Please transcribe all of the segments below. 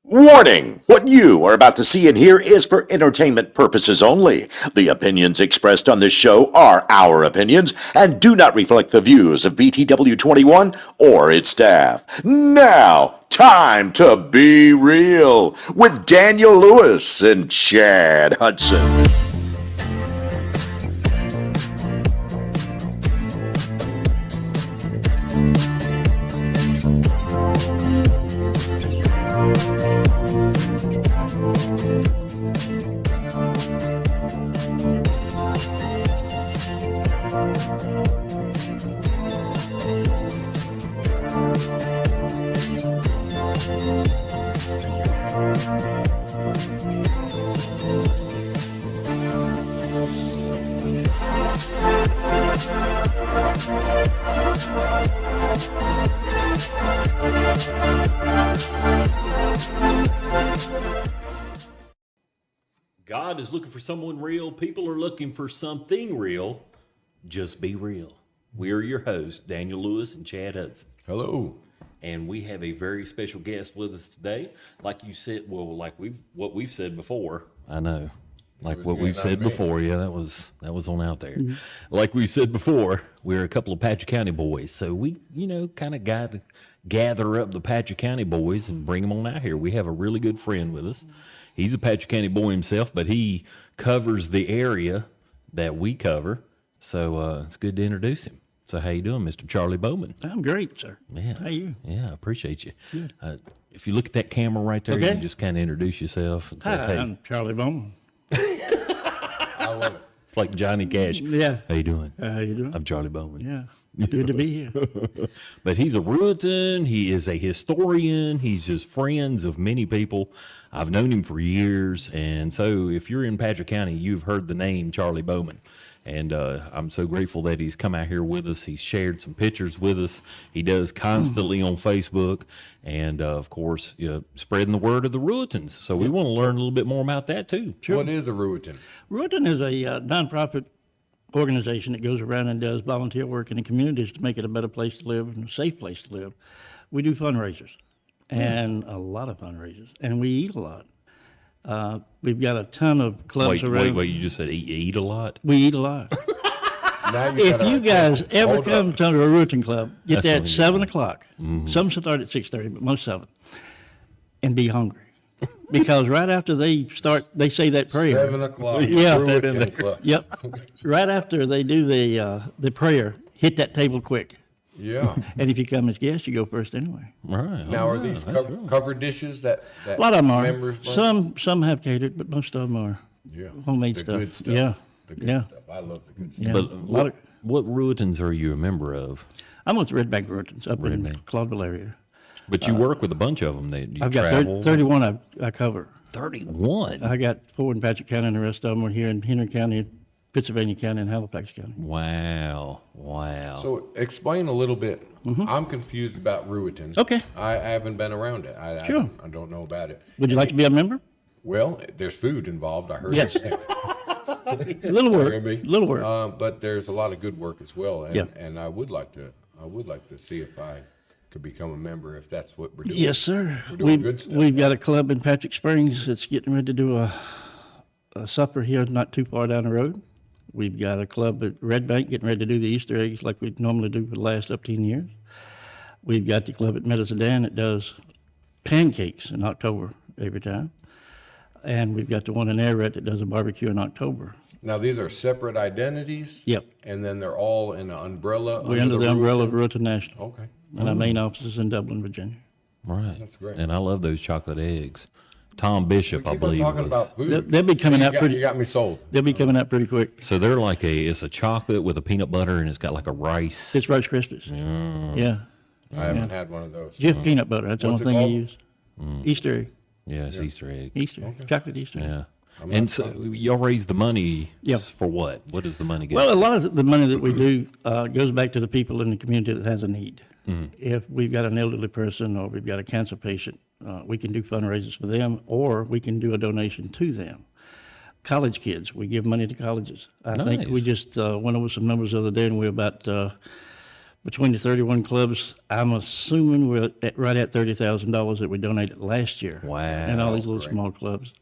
Warning! What you are about to see and hear is for entertainment purposes only. The opinions expressed on this show are our opinions and do not reflect the views of BTW 21 or its staff. Now, time to be real with Daniel Lewis and Chad Hudson. God is looking for someone real. People are looking for something real. Just be real. We are your hosts, Daniel Lewis and Chad Hudson. Hello. And we have a very special guest with us today. Like you said, well, like what we've said before. I know. Like what we've said before. Yeah, that was on out there. Mm-hmm. Like we said before, we're a couple of Patrick County boys. So we, kind of got to gather up the Patrick County boys and bring them on out here. We have a really good friend with us. He's a Patrick County boy himself, but he covers the area that we cover. So it's good to introduce him. So how you doing, Mr. Charlie Bowman? I'm great, sir. Yeah. How are you? Yeah, I appreciate you. Good. If you look at that camera right there, you can just kind of introduce yourself and say, Hi, hey. I'm Charlie Bowman. I love it. It's like Johnny Cash. Yeah. How you doing? How you doing? I'm Charlie Bowman. Yeah. Good to be here. But he's a Ruritan. He is a historian. He's just friends of many people. I've known him for years. And so if you're in Patrick County, you've heard the name Charlie Bowman. And I'm so grateful that he's come out here with us. He's shared some pictures with us. He does constantly on Facebook. And, of course, spreading the word of the Ruritans. So we want to learn a little bit more about that, too. Sure. What is a Ruritan? Ruritan is a nonprofit organization that goes around and does volunteer work in the communities to make it a better place to live and a safe place to live. We do fundraisers, and a lot of fundraisers, and we eat a lot. We've got a ton of clubs around. Wait, you just said eat a lot? We eat a lot. If you guys ever come to a Ruritan club, get there at 7 o'clock. Mm-hmm. Some start at 6:30, but most 7, and be hungry. Because right after they say that prayer. 7 o'clock. Yeah. Yep. Right after they do the prayer, hit that table quick. Yeah. And if you come as guests, you go first anyway. Right. Now, are these covered dishes that a lot of them are. Members Some have catered, but most of them are homemade stuff. Good stuff. Yeah. The good stuff. I love the good stuff. Yeah. But what Ruritans are you a member of? I'm with Red Bank Ruritans up in Claudeville area. But you work with a bunch of them. I've got 31 I cover. 31? I got 4 in Patrick County, and the rest of them are here in Henry County, Pittsylvania County, and Halifax County. Wow. So explain a little bit. Mm-hmm. I'm confused about Ruritan. Okay. I haven't been around it. I don't know about it. Would you like to be a member? Well, there's food involved, I heard. Yes. A little work. But there's a lot of good work as well. And, yeah. And I would like to see if I could become a member if that's what we're doing. Yes, sir. We're doing good stuff. We've got a club in Patrick Springs that's getting ready to do a supper here not too far down the road. We've got a club at Red Bank getting ready to do the Easter eggs like we normally do for the last 10 years. We've got the club at Medicine that does pancakes in October every time. And we've got the one in Everett that does a barbecue in October. Now, these are separate identities? Yep. And then they're all in an umbrella? We're under the umbrella of Ruritan National. Okay. And our main office is in Dublin, Virginia. Right. That's great. And I love those chocolate eggs. Tom Bishop, I believe. Talking about food. They'll be coming out pretty. You got me sold. They'll be coming out pretty quick. So they're like it's a chocolate with a peanut butter and it's got like a rice. It's Rice Krispies. Yeah. I haven't had one of those. Just peanut butter. That's the only thing you use. Easter egg. Yeah, it's Easter egg. Easter egg. Chocolate Easter egg. Yeah. And so y'all raise the money for what? What does the money get? Well, a lot of the money that we do goes back to the people in the community that has a need. Mm-hmm. If we've got an elderly person or we've got a cancer patient, we can do fundraisers for them, or we can do a donation to them. College kids, we give money to colleges. I think we just went over some numbers the other day, and we're about between the 31 clubs, I'm assuming we're right at $30,000 that we donated last year. Wow. And all these little small clubs.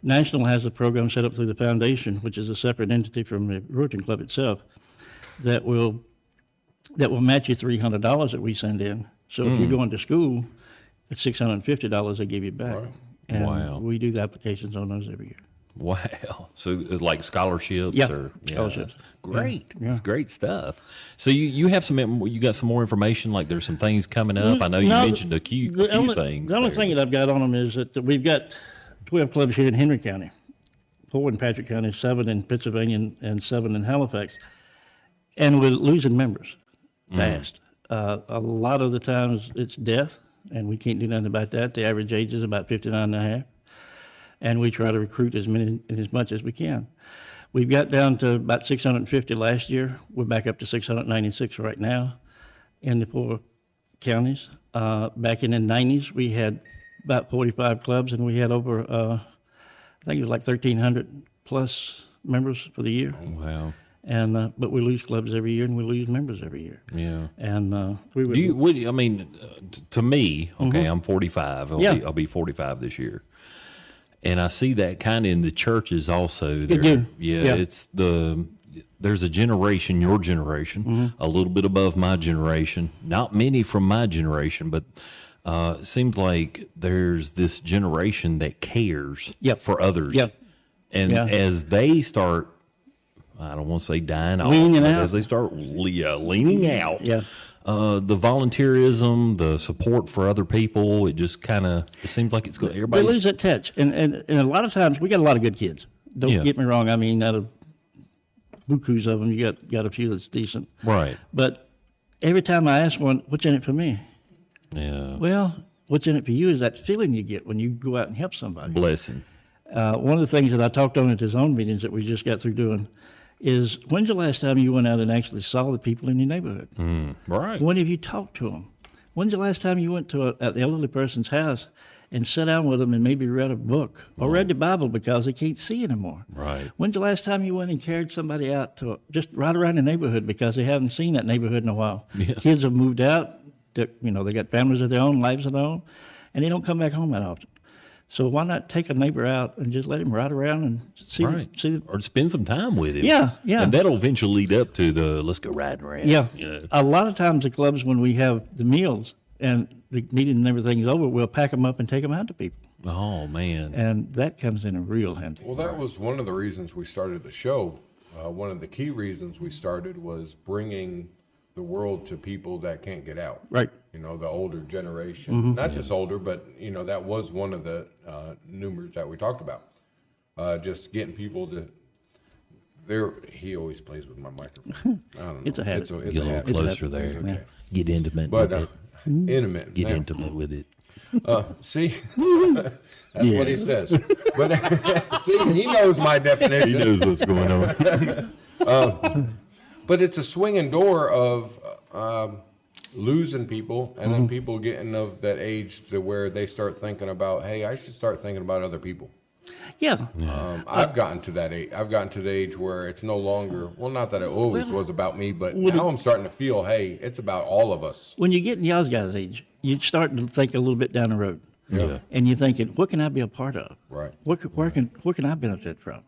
National has a program set up through the foundation, which is a separate entity from the Ruritan Club itself, that will match you $300 that we send in. So if you're going to school, it's $650 they give you back. Wow. And Wow. we do the applications on those every year. Wow. So like scholarships Yeah, or scholarships. Great. Yeah. It's great stuff. So you have you got some more information, like there's some things coming up. I know you mentioned a few things. The only there. thing that I've got on them is that we've got 12 clubs here in Henry County, 4 in Patrick County, 7 in Pennsylvania, and 7 in Halifax. And we're losing members fast. A lot of the times it's death, and we can't do nothing about that. The average age is about 59 and a half. And we try to recruit as much as we can. We've got down to about 650 last year. We're back up to 696 right now in the 4 counties. Back in the 90s, we had about 45 clubs, and we had over, I think it was like 1,300 plus members for the year. Wow. And but we lose clubs every year, and we lose members every year. Yeah. And we would. I mean, to me, okay, I'm 45. I'll be 45 this year. And I see that kind of in the churches also. do. Yeah, Yeah. there's a generation, your generation, a little bit above my generation. Not many from my generation, but it seems like there's this generation that cares for others. Yep. And as they start, I don't want to say dying off, Leaning but out. as they start leaning out, Yeah. the volunteerism, the support for other people, it just kind of, it seems like it's good. They Everybody lose that touch. And a lot of times, we got a lot of good kids. Don't Yeah. get me wrong. I mean, out of bukus of them, you got a few that's decent. Right. But every time I ask one, what's in it for me? Yeah. Well, what's in it for you is that feeling you get when you go out and help somebody. Blessing. One of the things that I talked on at the zone meetings that we just got through doing is, when's the last time you went out and actually saw the people in your neighborhood? Right. When have you talked to them? When's the last time you went to an elderly person's house and sat down with them and maybe read a book or read the Bible because they can't see anymore? Right. When's the last time you went and carried somebody out to just ride around the neighborhood because they haven't seen that neighborhood in a while? Yeah. Kids have moved out. They got families of their own, lives of their own, and they don't come back home that often. So why not take a neighbor out and just let him ride around and see? Right. See Or spend some time with him. Yeah, yeah. And that'll eventually lead up to the let's go riding around. Yeah. You know. A lot of times the clubs, when we have the meals and the meeting and everything's over, we'll pack them up and take them out to people. Oh, man. And that comes in a real handy. Well, that was one of the reasons we started the show. One of the key reasons we started was bringing the world to people that can't get out. Right. The older generation, not just older, but that was one of the numbers that we talked about. Just getting people to. He always plays with my microphone. I don't know. It's a habit. It's Get a a little habit. closer there. It's okay. Get intimate But with it. intimate. Get now. intimate with it. See, that's what he says. But see, he knows my definition. He knows what's going on. But it's a swinging door of losing people, and then people getting of that age to where they start thinking about, hey, I should start thinking about other people. Yeah. I've gotten to that age. I've gotten to the age where it's no longer, well, not that it always was about me, but now I'm starting to feel, hey, it's about all of us. When you get in y'all's guys' age, you're starting to think a little bit down the road. Yeah. And you're thinking, what can I be a part of? Right. What can I benefit from?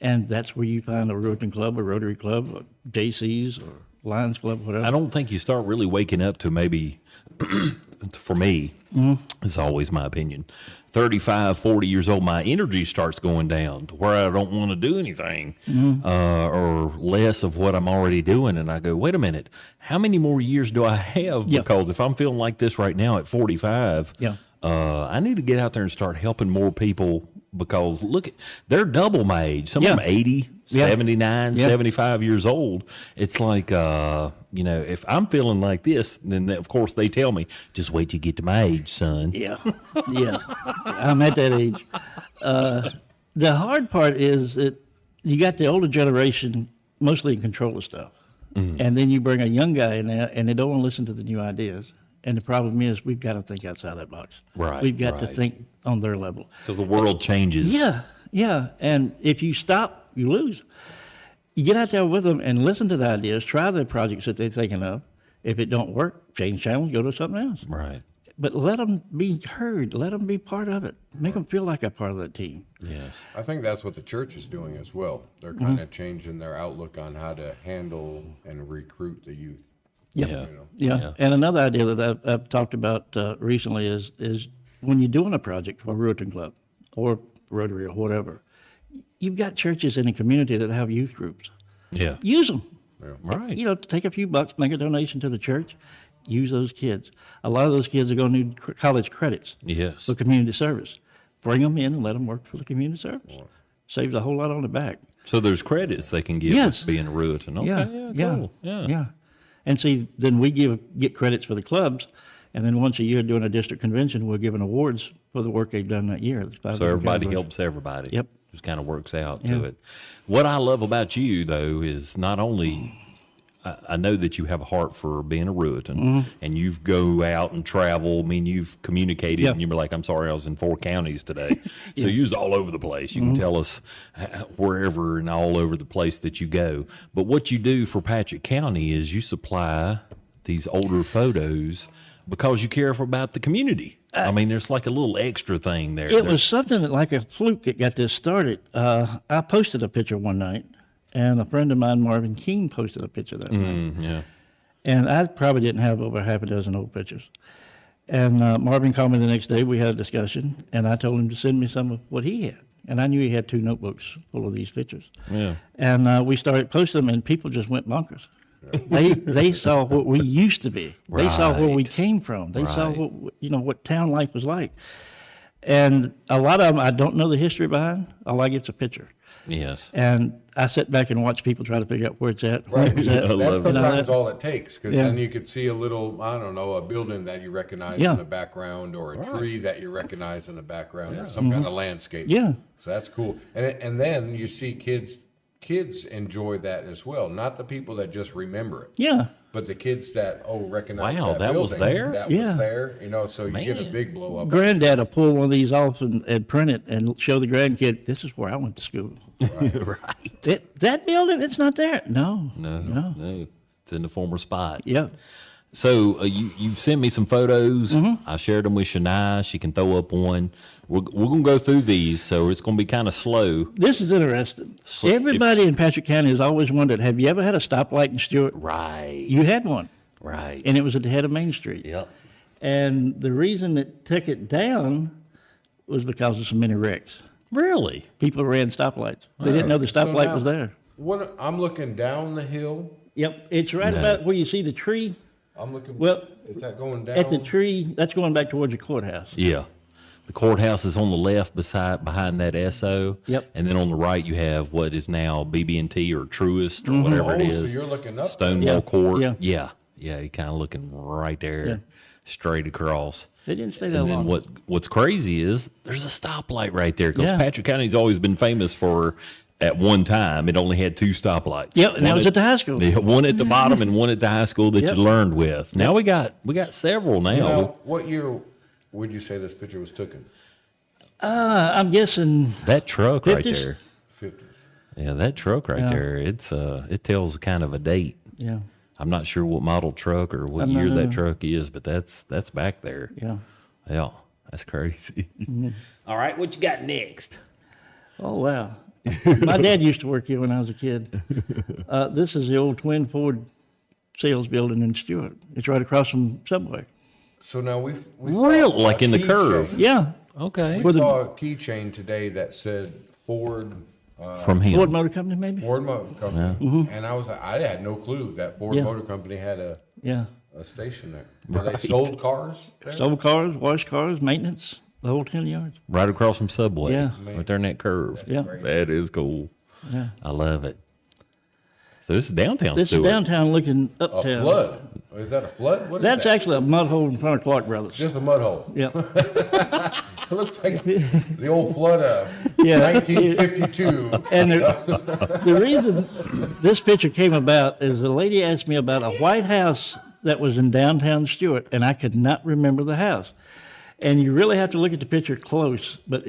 And that's where you find a Ruritan Club, a Rotary Club, or JC's, or Lions Club, whatever. I don't think you start really waking up to maybe, for me, it's always my opinion, 35, 40 years old, my energy starts going down to where I don't want to do anything or less of what I'm already doing. And I go, wait a minute, how many more years do I have? Yeah. Because if I'm feeling like this right now at 45, Yeah. I need to get out there and start helping more people because look, they're double my age. Some Yeah. of them 80, Yeah. 79, Yeah. 75 years old. It's like, if I'm feeling like this, then of course they tell me, just wait till you get to my age, son. Yeah, yeah. I'm at that age. The hard part is that you got the older generation mostly in control of stuff. And then you bring a young guy in there, and they don't want to listen to the new ideas. And the problem is we've got to think outside that box. Right, We've got to right. think on their level. Because the world changes. Yeah, yeah. And if you stop, you lose. You get out there with them and listen to the ideas, try the projects that they're thinking of, If it don't work, change channels, go to something else. Right. But let them be heard. Let them be part of it. Make them feel like a part of the team. Yes. I think that's what the church is doing as well. They're kind of changing their outlook on how to handle and recruit the youth. Yeah. Yeah. You know? Yeah. And another idea that I've talked about recently is when you're doing a project for a Ruritan Club or Rotary or whatever, you've got churches in the community that have youth groups. Yeah. Use them. Right. You know, take a few bucks, make a donation to the church, use those kids. A lot of those kids are going to need college credits Yes. for community service. Bring them in and let them work for the community service. Saves a whole lot on the back. So there's credits they can get Yes. with being a Ruritan. Okay. Yeah, Cool. yeah. And see, then we get credits for the clubs, and then once a year during a district convention, we're giving awards for the work they've done that year. So everybody helps everybody. Yep. Just kind of works out to it. What I love about you, though, is not only I know that you have a heart for being a Ruritan, and you go out and travel. I mean, you've communicated, and you're like, I'm sorry, I was in 4 counties today. So you're all over the place. You can tell us wherever and all over the place that you go. But what you do for Patrick County is you supply these older photos because you care about the community. I mean, there's like a little extra thing there. It was something that, like a fluke that got this started. I posted a picture one night, and a friend of mine, Marvin King, posted a picture that night. Yeah. And I probably didn't have over half a dozen old pictures. And Marvin called me the next day. We had a discussion, and I told him to send me some of what he had. And I knew he had 2 notebooks full of these pictures. Yeah. And we started posting them, and people just went bonkers. They saw what we used to be. They saw where we Right. came from. They saw Right. what town life was like. And a lot of them I don't know the history behind. All I get's a picture. Yes. And I sit back and watch people try to figure out where it's at. Right. Where it's at. That's love it. sometimes all it takes, because Yeah. then you could see a little, I don't know, a building that you recognize Yeah. in the background, or a tree that you recognize in the background, or some Mm-hmm. kind of landscape. Yeah. So that's cool. And then you see kids enjoy that as well. Not the people that just remember it, Yeah. but the kids that recognize Wow, that was building, there? That Yeah. was there. So you get a Man. big blow up. Granddad will pull one of these off and print it and show the grandkid, this is where I went to school. Right. That building, it's not there. No. No. It's in the former spot. Yeah. So you've sent me some photos. I shared them with Shania. She can throw up one. We're going to go through these, so it's going to be kind of slow. This is interesting. Everybody in Patrick County has always wondered, have you ever had a stoplight in Stewart? Right. You had one, Right. and it was at the head of Main Street. Yep. And the reason it took it down was because of so many wrecks. Really? People ran stoplights. They didn't know the So stoplight now, was there. What I'm looking down the hill. Yep, it's right about where you see the tree. I'm looking. Well, is that going down? At the tree, that's going back towards the courthouse. Yeah. The courthouse is on the left behind that SO. Yep. And then on the right, you have what is now BB&T or Truist or whatever it So is. you're looking up. Stonewall Yeah. Court. Yeah. Yeah. You're kind of looking right there, Yeah. straight across. They didn't stay that And then long. what's crazy is there's a stoplight right there, because Yeah. Patrick County's always been famous for, at one time, it only had 2 stoplights. Yep, and that was at the high school. Yeah, one at the bottom and one at the high school that Yep. you learned with. Now we got several now. Now, what year would you say this picture was taken? I'm guessing That truck right 50s? there. 50s. Yeah, that truck right there. It's it tells kind of a date. Yeah, I'm not sure what model truck or what I'm not year that either. truck is, but that's back there. yeah. Yeah, that's crazy. All right, what you got next? Oh, wow. My dad used to work here when I was a kid. This is the old twin Ford sales building in Stewart. It's right across from Subway. So now we Real, saw like a in the keychain. curve. Yeah, Okay, We saw a keychain today that said Ford. from him. Ford Motor Company, maybe? Ford Motor Company, and I had no clue that Ford Yeah. Motor Company had Yeah. a station there. Where they sold cars there? Sold cars, washed cars, maintenance, the whole 10 yards. Right across from Subway. Yeah. Right there in that curve. Yeah. great. That is cool. Yeah. I love it. So this is downtown This Stewart. is downtown looking A uptown. flood. Is that a flood? What is That's that? actually a mud hole in front of Clark Brothers. Just a mud hole. Yeah. It looks like the old flood of Yeah. 1952. And the reason this picture came about is a lady asked me about a White House that was in downtown Stewart, and I could not remember the house. And you really have to look at the picture close, but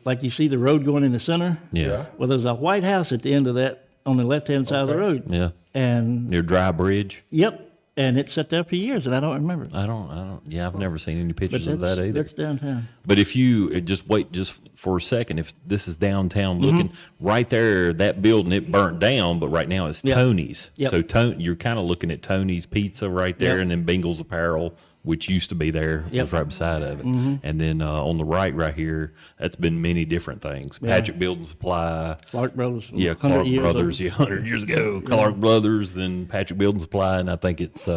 like you see the road going in the center. Yeah. Well, there's a White House at the end of that on the left-hand side of the Okay. road. Yeah. And Near Dry Bridge. yep, And it sat there for years, and I don't remember it. I don't. Yeah, I've never seen any But pictures of that either. that's downtown. But if you just wait just for a second, if this is downtown looking, right there, that building, it burnt down, but right now it's Yep. Tony's. Yep. So you're kind of looking at Tony's Pizza right there, Yep. and then Bingle's Apparel, which used to be there, Yep. was right beside of it. And then on the right here, that's been many different things. Patrick Building Supply. Clark Brothers. Yeah, 100 Clark years Brothers, old. 100 years ago. Clark Brothers, then Patrick Building Supply, and I think it's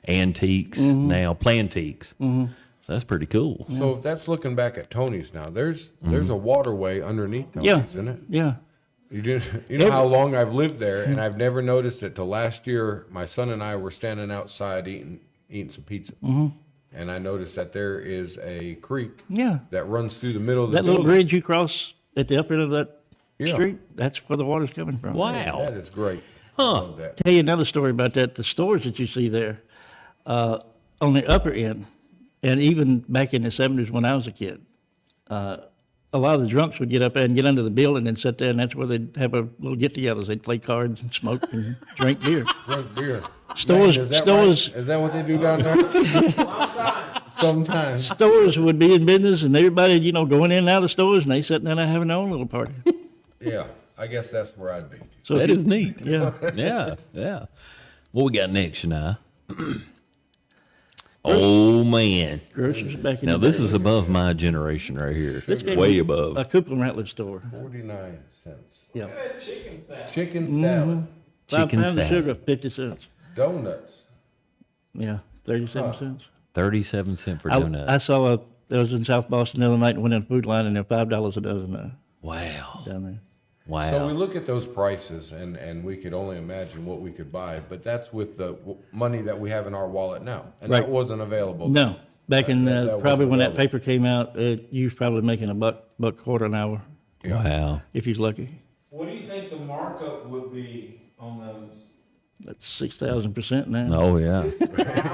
Antiques now, Plantiques. So that's pretty cool. So if that's looking back at Tony's now, there's a waterway underneath Tony's, Yeah. isn't it? Yeah. You know how long I've lived there, and I've never noticed it till last year. My son and I were standing outside eating some pizza, and I noticed that there is a creek Yeah. that runs through the middle of the That little building. bridge you cross at the upper end of that Yeah. street, that's where the water's coming from. Wow. That is great. I love that. Tell you another story about that. The stores that you see there, on the upper end, and even back in the 70s when I was a kid, a lot of the drunks would get up there and get under the building and sit there, and that's where they'd have a little get-togethers. They'd play cards and smoke and drink beer. Drink beer. Stores- Man, is that stores- right? Is that what they do down there? Sometimes. Stores would be in business, and everybody, going in and out of stores, and they sitting there having their own little party. Yeah, I guess that's where I'd be. So That if is you- neat. Yeah. Yeah. What we got next, Shania? Oh, man. Groceries back in Now, the this day. is above my generation right here. This came Way from above. A Coupland Outlet store. 49 cents. Yeah. Chicken salad. 5 Chicken pounds of salad. sugar, 50 cents. Donuts. Yeah, 37 cents. 37 cents for I donuts. saw I was in South Boston the other night and went in the food line, and they're $5 a dozen Wow. down there. Wow. So we look at those prices, and we could only imagine what we could buy, but that's with the money that we have in our wallet now, and that Right. wasn't available. No, back in That probably wasn't when that available. paper came out, you was probably making a buck quarter an hour Wow. if you're lucky. What do you think the markup would be on those? That's 6,000% now. Oh, yeah.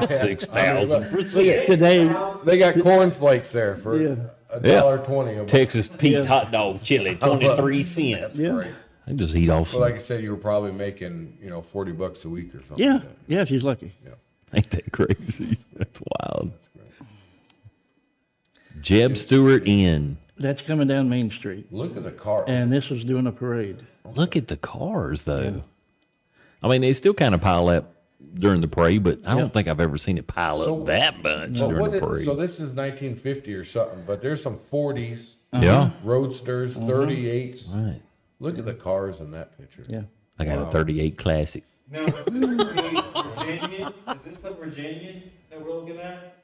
6,000%. Today, They got cornflakes there for Yeah. $1.20. a Texas Pete Yeah. hot dog chili, 23 cents. yeah, Great. I can just eat off Well, some. like I said, you were probably making, $40 a week or something. yeah, like that. yeah, if she's lucky. Ain't that crazy? That's wild. Jeb Stewart Inn. That's coming down Main Street, Look at the cars. and this was doing a parade. Look at the cars, though. I mean, they still kind of pile up during the parade, but I Yeah. don't think I've ever seen it pile up So- that much But during the parade. so this is 1950 or something, but there's some 40s, Yeah. Roadsters, 38s. Right. Look at the cars in that picture. Yeah. I got a 38 Classic. Now, is this the Virginian? Is this the Virginian that we're looking at?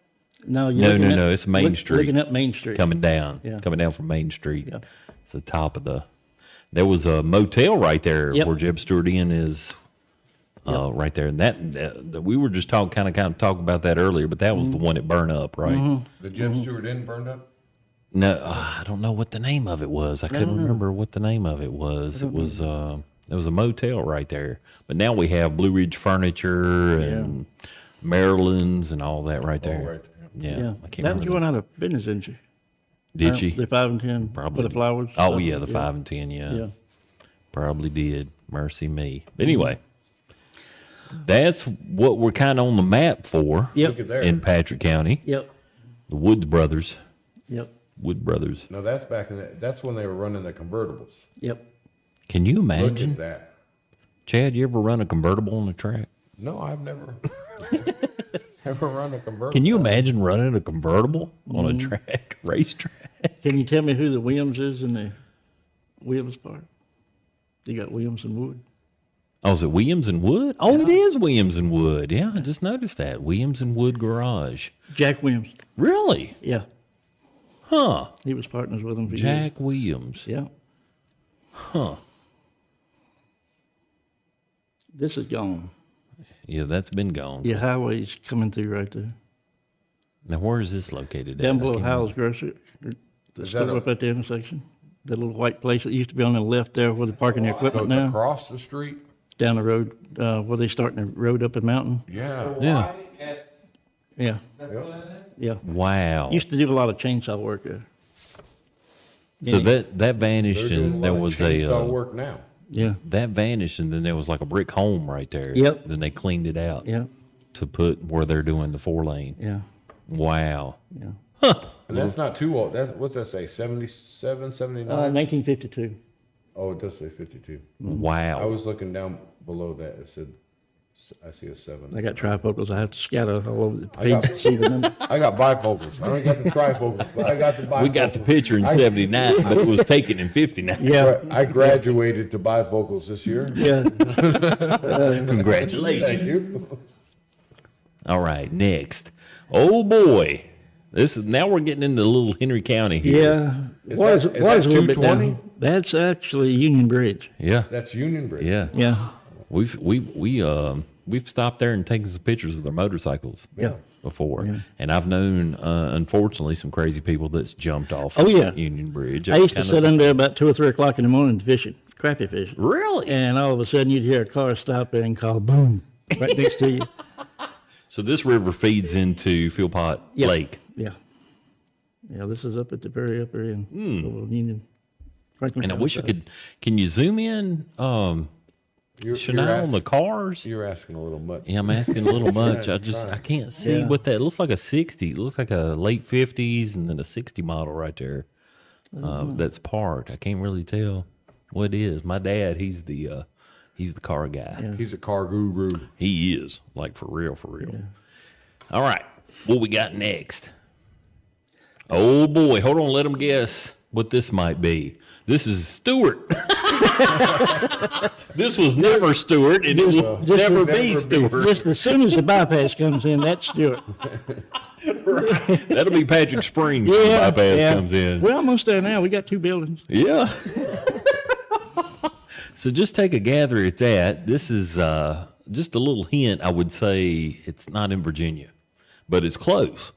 No, you're No, looking no, at- it's Main Street. Looking up Main Street. Coming down. Yeah. Coming down from Main Street. Yeah. It's the top of the. There was a motel right there Yep. where Jeb Stewart Inn is. Right there, and that we were just kind of talking about that earlier, but that was the one that burned up, right? The Jeb Stewart Inn burned up? No, I don't know what the name of it was. I couldn't remember what the name of it was. It was a motel right there. But now we have Blue Ridge Furniture and Maryland's and all that right there. right Yeah, Yeah, I can't that was remember. going out of business, didn't she? Did she? The 5 and 10 Probably. for the flowers. Oh yeah, the 5 and 10. Yeah. Probably did. Mercy me. But anyway, that's what we're kind of on the map for Yep. Look at there. in Patrick County. Yep. The Woods Brothers. Yep. Wood Brothers. No, that's that's when they were running the convertibles. Yep. Can you Look imagine? at that. Chad, you ever run a convertible on the track? No, I've never ever run a convertible. Can you imagine running a convertible on a track, racetrack? Can you tell me who the Williams is in the Williams part? You got Williams and Wood. Oh, is it Williams and Wood? Oh, it is Williams and Wood. Yeah, I just noticed that. Williams and Wood Garage. Jack Williams. Really? Yeah. Huh. He was partners with him for years. Jack Williams. Yeah. Huh. This is gone. Yeah, that's been gone. Your highway's coming through right there. Now, where is this located at? Down I below can't Howell's Grocery. The Is that store a- up at the intersection. The little white place that used to be on the left there where they're parking their So equipment it's now. across the street? Down the road where they starting the road up in Mountain. Yeah. Yeah. Why at- Yeah. That's what that is? Yeah. Wow. Used to do a lot of chainsaw work there. So that vanished, They're doing and there lot of was chainsaw work now. Yeah. that vanished, and then there was like a brick home right there. Yep. Then they cleaned it out. Yeah. to put where they're doing the 4-lane. Yeah, Wow. yeah. And that's not too old. What's that say? 77, 79? 1952. Oh, it does say 52. I Wow. was looking down below that. It said, I see a 7. I got trifocals. I have to scatter all over the I page got- to see the number. I got bifocals. I don't got the trifocals, but I got the bifocals. We got the picture in 79, but it was taken in 59. Yeah, I graduated to bifocals this year. yeah. Congratulations. Thank you. All right, next. Oh boy. Now we're getting into little Henry County here. Yeah, Is was that a little bit 220? down. That's actually Union Bridge. Yeah. That's Union Bridge. Yeah. Yeah, We've stopped there and taken some pictures with our motorcycles. yeah. Before, and I've known, unfortunately, some crazy people that's jumped off. Oh, yeah. Union Bridge. I used to sit under there about 2 or 3 o'clock in the morning fishing, crappie fishing. Really? And all of a sudden you'd hear a car stop there and call boom right next to you. So this river feeds into Philpott Yeah. Lake. Yeah. Yeah, this is up at the very upper end. Of Union. Franklin And I County wish I side. could. Can you zoom in, You're Chanel, on the cars? You're asking a little much. Yeah, I'm asking a little much. Yeah, I can't see Yeah. what that it looks like. A 60. It looks like a late 50s and then a 60 model right there. That's parked. I can't really tell what it is. My dad, he's the car guy. He's a car guru. He is, like, for real, for real. All right, what we got next? Oh boy, hold on, let them guess what this might be. This is Stewart. This was never Stewart, and it will never be Stewart. Just as soon as the bypass comes in, that's Stewart. That'll be Patrick Springs when the bypass comes in. We're almost there now. We got 2 buildings. Yeah. So just take a gather at that. This is just a little hint. I would say it's not in Virginia, but it's close,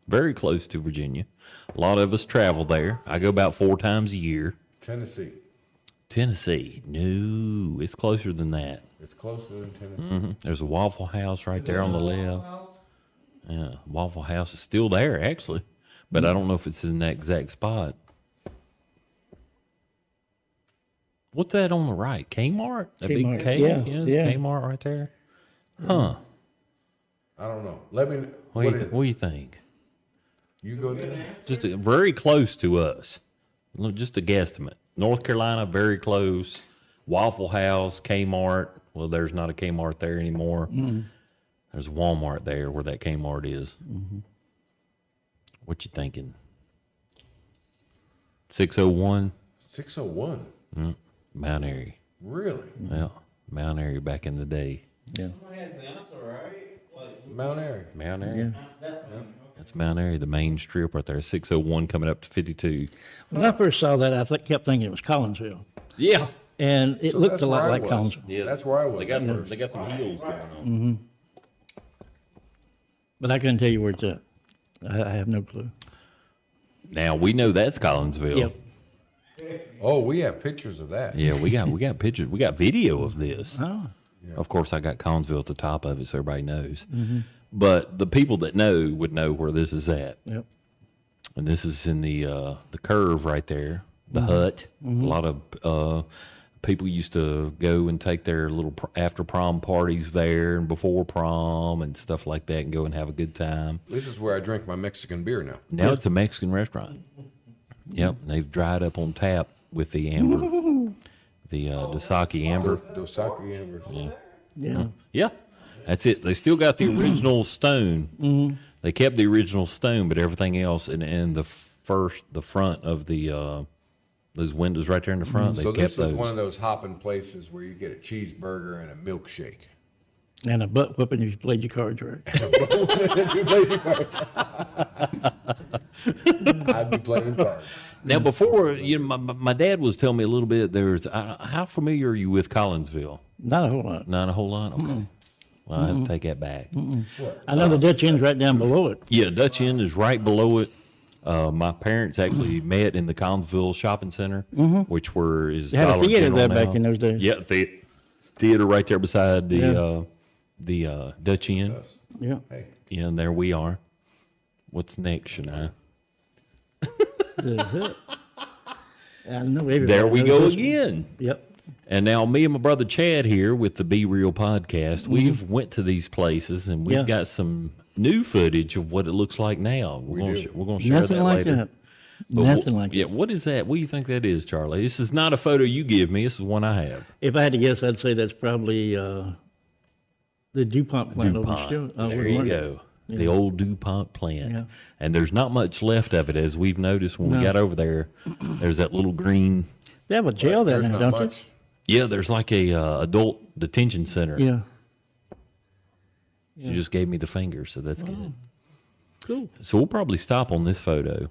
very close to Virginia. A lot of us travel there. I go about 4 times a year. Tennessee. Tennessee, no, it's closer than that. It's closer than Tennessee. There's a Waffle House right there on the left. Yeah, Waffle House is still there actually, but I don't know if it's in that exact spot. What's that on the right? Kmart? That big Kmart, K? yeah, it's yeah. Kmart right there. Huh? I don't know. Let me. What do you think? You go there. Just very close to us. Look, just a guesstimate. North Carolina, very close. Waffle House, Kmart. Well, there's not a Kmart there anymore. There's a Walmart there where that Kmart is. What you thinking? 601 601. Mount Airy. Really? Well, Mount Airy back in the day. Yeah. Someone has the answer, right? Like, Mount Airy. Mount Airy. Yeah. that's me. That's Mount Airy, the main strip right there. 601 coming up to 52. When I first saw that, I kept thinking it was Collinsville. Yeah. And it looked That's a lot where I like was. Collinsville. Yeah. That's where I was. They got at some. first. They got some heels going on. But I couldn't tell you where it's at. I have no clue. Now we know that's Collinsville. Yep. Oh, we have pictures of that. Yeah, we got pictures. We got video of this. Oh. Of course, I got Collinsville at the top of it, so everybody knows. But the people that know would know where this is at. Yep. And this is in the curve right there, the hut. A lot of people used to go and take their little after prom parties there and before prom and stuff like that, and go and have a good time. This is where I drink my Mexican beer now. Now it's a Mexican restaurant. Yep, and they've dried up on tap with the amber, the Dasaki amber. Dosaki Amber. Yeah. Yeah, that's it. They still got the original stone. They kept the original stone, but everything else and the front of the those windows right there in the front, they So kept this was those. one of those hopping places where you get a cheeseburger and a milkshake. And a butt whooping if you played your cards right. I'd be playing cards. Now, before my dad was telling me a little bit. How familiar are you with Collinsville? Not a whole lot. Not a whole lot. Okay. Well, I have to take that back. I know the Dutch Inn's right down below it. Yeah, Dutch Inn is right below it. My parents actually met in the Collinsville Shopping Center, which is They had a Dollar theater General there back now. in those days. Yeah, theater right there beside the Yeah. the Dutch Inn. Yeah. Hey, Yeah, and there we are. What's next, Shania? The hut. I know everybody There we knows go this one. again. Yep. And now me and my brother Chad here with the Be Real podcast, we've went to these places and we've got some new footage of what it looks like now. We're going to share Nothing that like later. that. But Nothing like yeah, that. what is that? What do you think that is, Charlie? This is not a photo you give me. This is one I have. If I had to guess, I'd say that's probably the DuPont plant DuPont. over There you go. The old DuPont plant. Yeah. And there's not much left of it, as we've noticed when we No. got over there. There's that little green. They have a jail down There's there, not don't much. Yeah, there's like a adult detention center. they? Yeah. She just gave me the finger, so that's good. Cool. So we'll probably stop on this photo.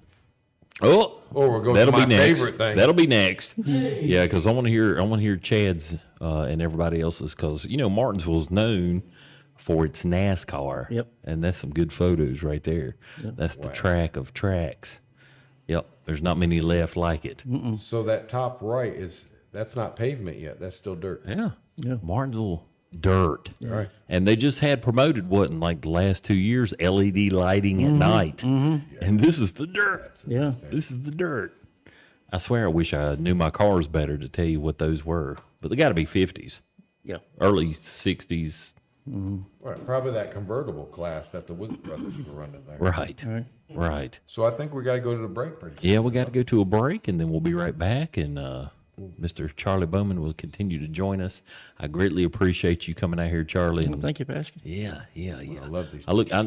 Oh, we're going that'll to my be next. favorite thing. That'll be next. Yeah, because I want to hear Chad's and everybody else's, because Martinsville is known for its NASCAR. Yep. And that's some good photos right there. That's the track of tracks. Yep. There's not many left like it. So that top right that's not pavement yet. That's still dirt. Yeah. Yeah. Martinsville dirt. Right. And they just had promoted in like the last 2 years, LED lighting at night. And this is the dirt. Yeah. This is the dirt. I swear I wish I knew my cars better to tell you what those were. But they got to be 50s, Yeah. early 60s. Right. Probably that convertible class that the Woods brothers were running there. Right. All right. Right. So I think we got to go to the break pretty soon. Yeah, we got to go to a break, and then we'll be right back. And Mr. Charlie Bowman will continue to join us. I greatly appreciate you coming out here, Charlie. And Thank you for asking. yeah. I love these.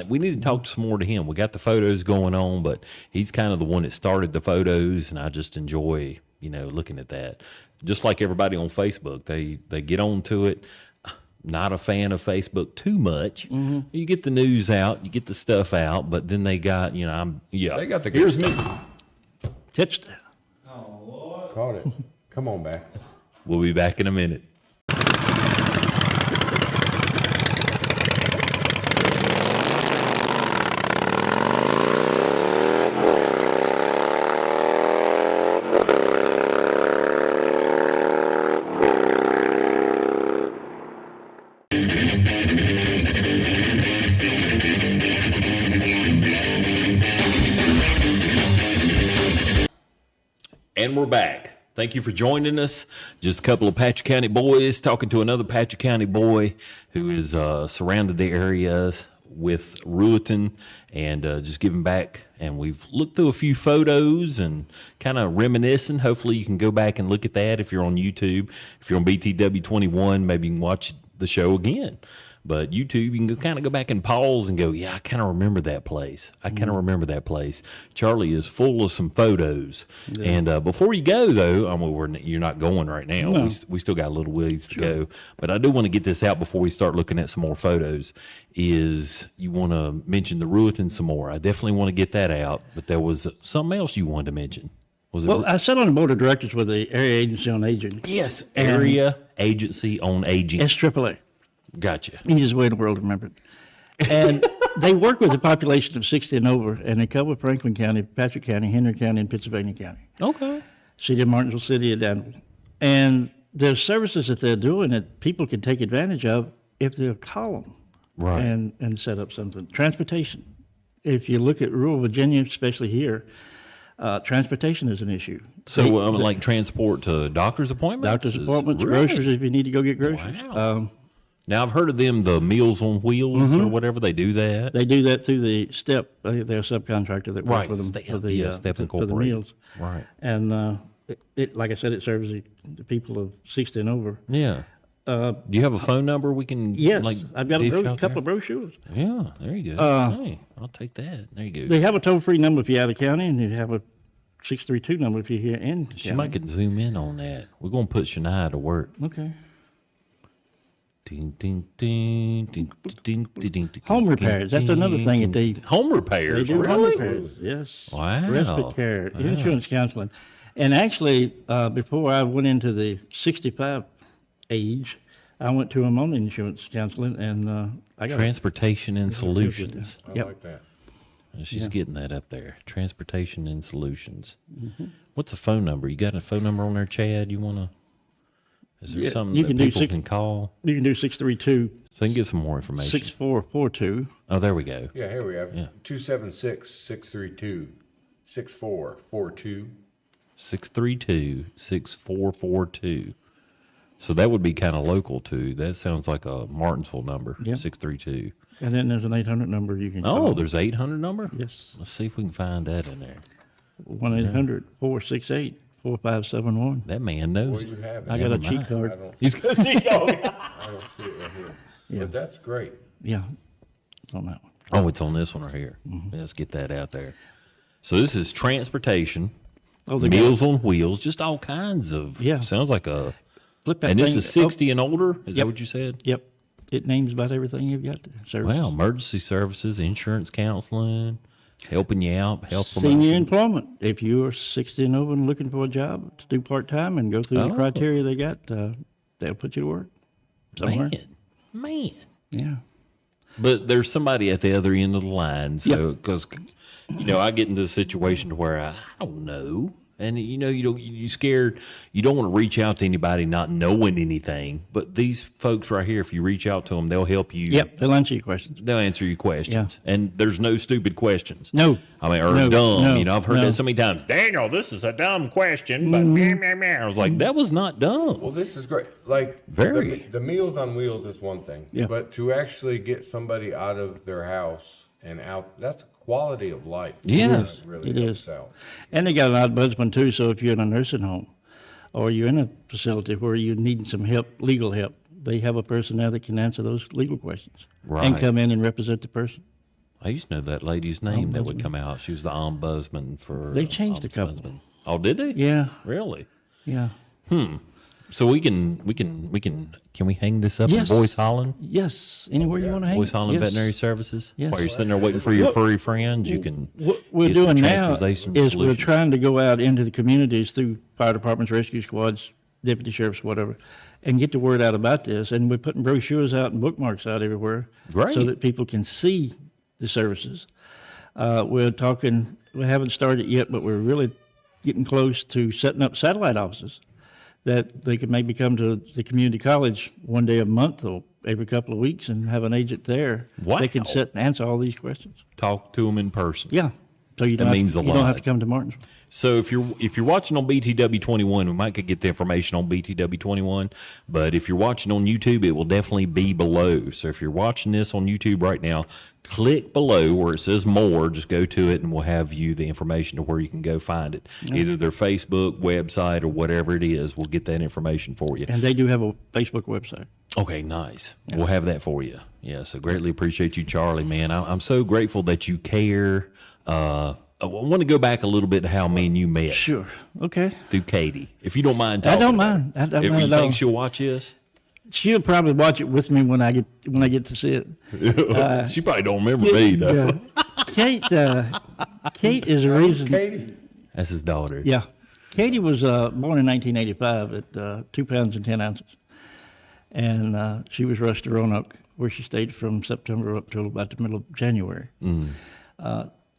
We need to talk some more to him. We got the photos going on, but he's kind of the one that started the photos, and I just enjoy, looking at that. Just like everybody on Facebook, they get onto it. Not a fan of Facebook too much. You get the news out, you get the stuff out, but then they got, They got the good Here's stuff. me. Touchdown. Caught it. Come on back. We'll be back in a minute. And we're back. Thank you for joining us. Just a couple of Patrick County boys talking to another Patrick County boy who is surrounded the areas with Ruritan and just giving back. And we've looked through a few photos and kind of reminiscing. Hopefully you can go back and look at that if you're on YouTube. If you're on BTW 21, maybe you can watch the show again. But YouTube, you can kind of go back and pause and go, yeah, I kind of remember that place. Charlie is full of some photos. Yeah. And before you go, though, you're not going right now. No. We still got a little ways to go. But I do want to get this out before we start looking at some more photos, is you want to mention the Ruritan some more. I definitely want to get that out. But there was something else you wanted to mention. Was it? Well, I sat on the board of directors with the Area Agency on Aging. Yes, Area Agency on Aging. SAAA. Gotcha. Easiest way in the world to remember it. And they work with a population of 60 and over, and they cover Franklin County, Patrick County, Henry County, and Pennsylvania County. Okay. City of Martinsville, City of Danville. And there's services that they're doing that people can take advantage of if they'll call them Right. and set up something. Transportation. If you look at rural Virginia, especially here, transportation is an issue. So, like transport to doctor's appointments? Doctor's appointments, Really? groceries if you need to go get groceries. Wow. Now, I've heard of them, the Meals on Wheels or whatever. They do that. They do that through the STEP. They're a subcontractor that works Right. for them Step, for the, yeah, Step for the Incorporated. meals. Right. And it, like I said, it serves the people of 60 and over. Yeah. Do you have a phone number we can Yes, like I've got dish a out couple there? of brochures. Yeah, there you go. Hey, I'll take that. There you go. They have a toll-free number if you're out of county, and you have a 632 number if you're here in She county. might can zoom in on that. We're going to put Shania to work. Okay. Ding, ding, ding, ding, ding, ding, ding, Home ding, repairs. That's another ding, thing ding. that they Home repairs. do. Home Really? repairs. Yes. Wow. Respite care, insurance counseling, and actually, before I went into the 65 age, I went to them on insurance counseling, and I got Transportation and Solutions. I Yep. like that. She's getting that up there. Transportation and Solutions. What's a phone number? You got a phone number on there, Chad? You want to? Is there Yeah, something you that can do people six- can call You can do 632 so they can get some more information? 6442. Oh, there we go. Yeah, here we have Yeah. 276-632-6442. 632-6442. So that would be kind of local too. That sounds like a Martinsville number, Yeah. 632. And then there's an 800 number you can call. Oh, there's 800 number? Yes. Let's see if we can find that in there. 1-800-468-4571. That man knows. Well, you have it. I got a Never cheat mind. card. I don't, He's got a cheat code. I don't see it right here. Yeah. But that's great. Yeah, it's on that one. Oh, it's on this one right here. Let's get that out there. So this is transportation, Oh, they Meals on Wheels, just all kinds of. Yeah. Sounds like a. Flip that And this thing- is 60 and older. Is that Yep. what you said? Yep. It names about everything you've got there. Service. Wow, emergency services, insurance counseling, helping you out, health Senior promotion. employment. If you are 60 and over and looking for a job to do part-time and go through the Oh. criteria they got, they'll put you to work somewhere. Man. Yeah. But there's somebody at the other end of the line. So, because, I get into a situation to where I don't know. And, you scared. You don't want to reach out to anybody not knowing anything. But these folks right here, if you reach out to them, they'll help you. Yep. They'll answer your questions. They'll answer your questions. And there's no stupid questions. No. I mean, or No, dumb. no, I've heard no. that so many times. Daniel, this is a dumb question, but meh, meh, meh. I was like, that was not dumb. Well, this is great. Like Very. the Meals on Wheels is one thing, Yeah. but to actually get somebody out of their house and out, that's quality of life. Yeah. Really It helps is. out. And they got an ombudsman too, so if you're in a nursing home or you're in a facility where you need some help, legal help, they have a person there that can answer those legal questions and Right. come in and represent the person. I used to know that lady's name that would come out. She was the ombudsman for. They changed a couple. ombudsman. Oh, did they? Yeah, Really? yeah. So we can we hang this up Yes. in Boyce Holland? Yes, anywhere you want to hang. Boyce Holland Yes. Veterinary Services? Yes. While you're sitting there waiting for your furry friends, you can. What we're get some doing now transportation is we're solutions. trying to go out into the communities through fire departments, rescue squads, deputy sheriffs, whatever, and get the word out about this. And we're putting brochures out and bookmarks out everywhere Great. so that people can see the services. We haven't started yet, but we're really getting close to setting up satellite offices that they could maybe come to the community college one day a month or every couple of weeks and have an agent there. Wow. They can sit and answer all these questions. Talk to them in person. Yeah. So you don't, means a you don't lot. have to come to Martinsville. So if you're watching on BTW 21, we might could get the information on BTW 21, but if you're watching on YouTube, it will definitely be below. So if you're watching this on YouTube right now, click below where it says more, just go to it and we'll have you the information to where you can go find it. Either their Facebook, website, or whatever it is, we'll get that information for you. And they do have a Facebook website. Okay, nice. We'll have that for you. Yeah, so greatly appreciate you, Charlie, man. I'm so grateful that you care. I want to go back a little bit to how me and you met Sure. Okay. through Katie, if you don't mind I talking. don't about mind. it. I don't If mind you at all. think she'll watch this? She'll probably watch it with me when I get to see it. She probably don't remember me, though. Kate is the reason. Katie, That's his daughter. Yeah. Katie was born in 1985 at 2 pounds and 10 ounces. And she was rushed to Roanoke, where she stayed from September up till about the middle of January.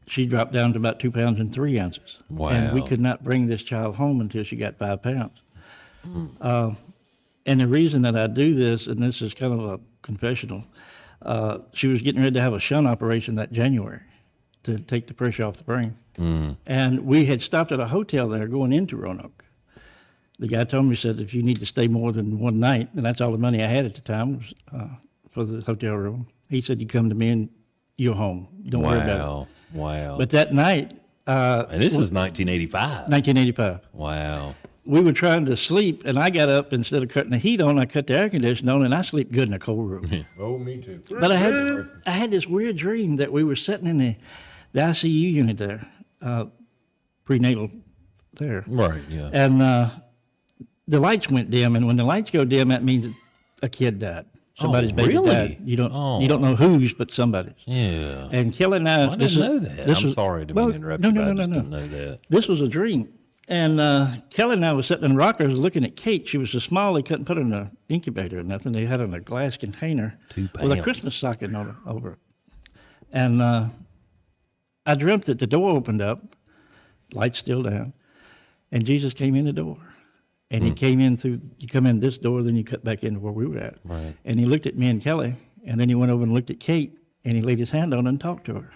She dropped down to about 2 pounds and 3 ounces. Wow. And we could not bring this child home until she got 5 pounds. And the reason that I do this, and this is kind of a confessional, she was getting ready to have a shunt operation that January to take the pressure off the brain. And we had stopped at a hotel there going into Roanoke. The guy told me, said, if you need to stay more than one night, and that's all the money I had at the time was for the hotel room, he said, you come to me and you're home. Don't worry about it. Wow. But that night, And this is 1985. 1985, Wow. we were trying to sleep, and I got up, instead of cutting the heat on, I cut the air conditioner on, and I sleep good in a cold room. oh, me too. But I had this weird dream that we were sitting in the ICU unit there, prenatal there. Right, yeah. And the lights went dim, and when the lights go dim, that means a kid died. Somebody's baby really? died. You don't Oh. know whose, but somebody's. Yeah. And Kelly and I, I didn't know that. I'm sorry to interrupt no, you, no, but no, I just no, didn't no. know that. This was a dream. And Kelly and I was sitting in rockers looking at Kate. She was so small they couldn't put her in an incubator or nothing. They had her in a glass container 2 with a pounds. Christmas stocking over it. And I dreamt that the door opened up, lights still down, and Jesus came in the door. And he came in through, you come in this door, then you cut back into where we were at. Right. And he looked at me and Kelly, and then he went over and looked at Kate, and he laid his hand on her and talked to her.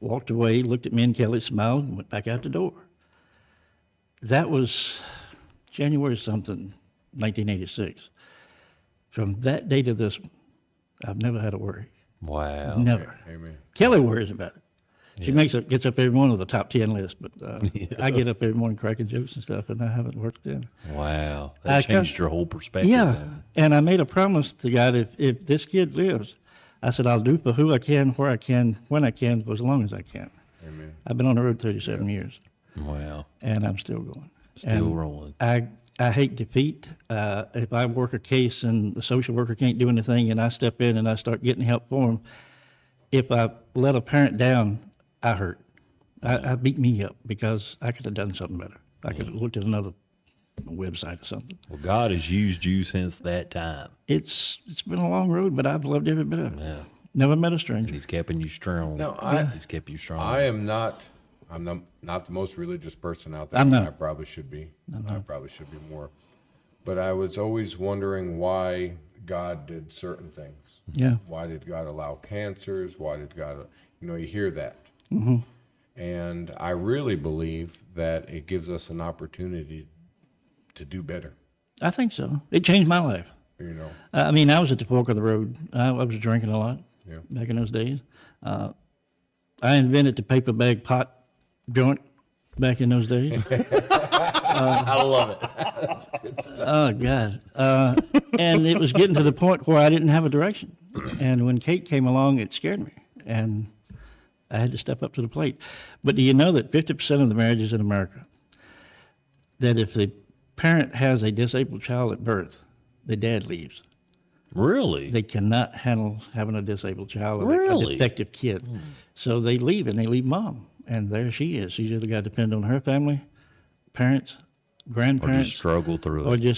Walked away, looked at me and Kelly, smiled, and went back out the door. That was January something, 1986. From that day to this, I've never had a worry. Wow. Never. Amen. Kelly worries about it. She gets up every morning with the top 10 list, but I get up every morning cracking jokes and stuff, and I haven't worked in. Wow. That changed your whole perspective. Yeah, then. and I made a promise to God, if this kid lives, I said, I'll do for who I can, where I can, when I can, for as long as I can. Amen. I've been on the road 37 years, Wow. and I'm still going. Still And rolling. I hate defeat. If I work a case and the social worker can't do anything, and I step in and I start getting help for him, if I let a parent down, I hurt. I beat me up because I could have done something better. I could have looked at another website or something. Well, God has used you since that time. It's been a long road, but I've loved every bit of it. Yeah. Never met a And stranger. He's keeping you strong. No, He's kept you strong. I'm not the most religious person out there. I'm not. I probably should be. I probably should be more. But I was always wondering why God did certain things. Yeah. Why did God allow cancers? Why did God, you hear that. Mm-hmm. And I really believe that it gives us an opportunity to do better. I think so. It changed my life. I mean, I was at the fork of the road. I was drinking a lot back in those days. I invented the paper bag pot joint back in those days. I love it. Oh, God. And it was getting to the point where I didn't have a direction. And when Kate came along, it scared me. And I had to step up to the plate. But do you know that 50% of the marriages in America, that if the parent has a disabled child at birth, the dad leaves. Really? They cannot handle having a disabled child or a Really? defective kid. So they leave, and they leave mom. And there she is. She's either got to depend on her family, parents, Or grandparents, just struggle through or it. day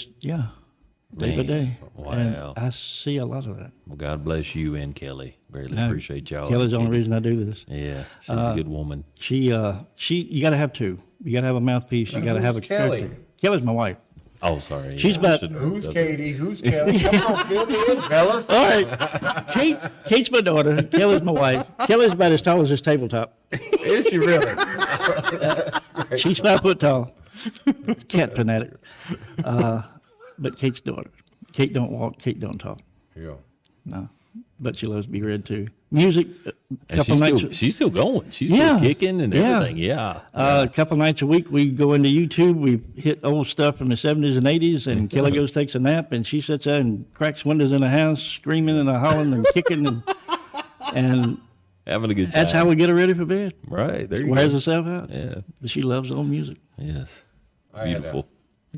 by Man, day. wow. And I see a lot of that. Well, God bless you and Kelly. Greatly Now, appreciate y'all. Kelly's the only reason I do this. Yeah, she's a good woman. She, you got to have two. You got to have a mouthpiece. You got to who's have a Kelly? character. Kelly's my wife. Oh, sorry. She's I about- shouldn't- Who's Katie? Who's Kelly? Come on, fill me in, fellas. All right, Kate's my daughter. Kelly's my wife. Kelly's about as tall as this tabletop. Is she really? She's 5 foot tall. Cat fanatic. But Kate's daughter. Kate don't walk. Kate don't talk. Yeah. No, but she loves to be read too. Music. And she's still going. She's Yeah. still kicking and Yeah. everything. Yeah. A couple nights a week, we go into YouTube. We hit old stuff from the 70s and 80s, and Kelly goes takes a nap, and she sits there and cracks windows in the house, screaming and hollering and kicking, and Having a good time. that's how we get her ready for bed. Right. There you Wears go. herself out. Yeah. But she loves old music. Yes. I had Beautiful.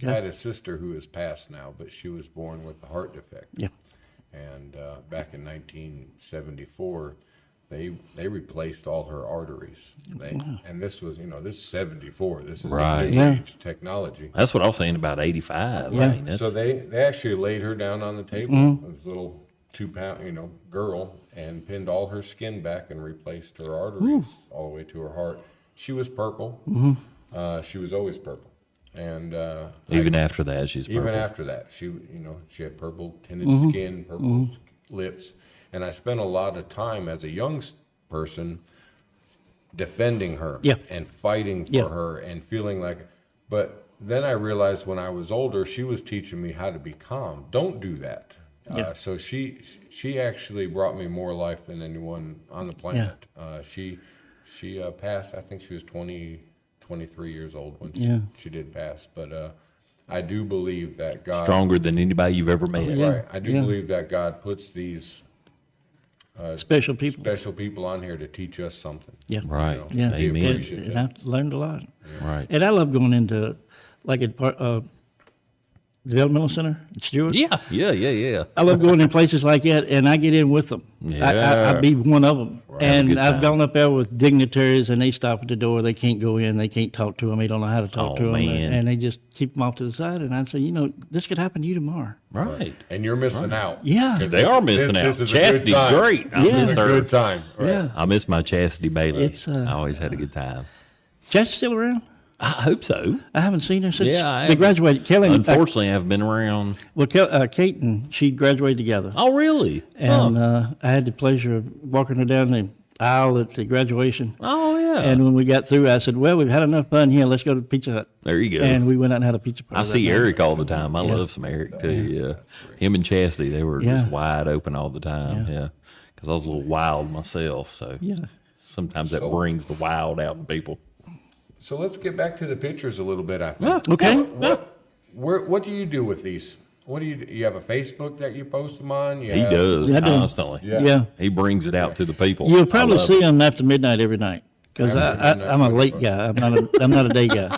I had a sister who is passed now, but she was born with a heart defect. Yeah. And back in 1974, they replaced all her arteries. And this was, this is 74. This is Right. a big Yeah. age technology. That's what I was saying about 85. Yeah. I mean, that's, So they actually laid her down on the table, Mm-hmm. this little 2-pound, girl, and pinned all her skin back and replaced her arteries all the way to her heart. She was purple. Mm-hmm. She was always purple. And even after that, she's purple. even after that, she had purple tinted Mm-hmm. skin, purple lips, and I spent a lot of time as a young person defending her Yeah. and fighting for Yeah. her and feeling like. But then I realized when I was older, she was teaching me how to be calm. Don't do that. Yeah. So she actually brought me more life than anyone on the planet. She passed. I think she was 23 years old when she did pass. But I do believe that God Stronger than anybody you've ever met. Yeah. Right. I do believe that God puts these Special people. special people on here to teach us something. Yeah. Right. Yeah. Amen. appreciate And I've learned a lot. Right. And I love going into, like at Developmental Center at Stewart. Yeah. I love going in places like that, and I get in with them. Yeah. I be one of them. Have a And good I've time. gone up there with dignitaries, and they stop at the door. They can't go in. They can't talk to them. They don't know how to talk Oh, to them. man. And they just keep them off to the side. And I say, this could happen to you tomorrow. Right. And you're missing out. Yeah. They are missing out. This is a good Chastity's time. great. I Yeah. miss It's a her. good time. Right. Yeah. I miss my Chastity Bailey. It's, I always had a good time. Jess still around? I hope so. I haven't seen her since Yeah, I they haven't. graduated. Kelly, Unfortunately, I've been around. Kate and she graduated together. Oh, really? And I had the pleasure of walking her down the aisle at the graduation. Oh yeah. And when we got through, I said, "Well, we've had enough fun here. Let's go to Pizza Hut." There you go. And we went out and had a pizza party. I that see night. Eric all the time. I love some Eric too. Yeah, him and Chastity, they were just Yeah. wide open all the time. Yeah, because I was a little wild myself, so Yeah. sometimes that brings the wild out in people. So let's get back to the pictures a little bit, I think. Okay. What do you do with these? What do you have a Facebook that you post them on? He does Yeah, I do. constantly. Yeah. He brings it out to the people. You'll probably I love see it. them after midnight every night because After midnight, I'm a late guy. I'm not a day guy.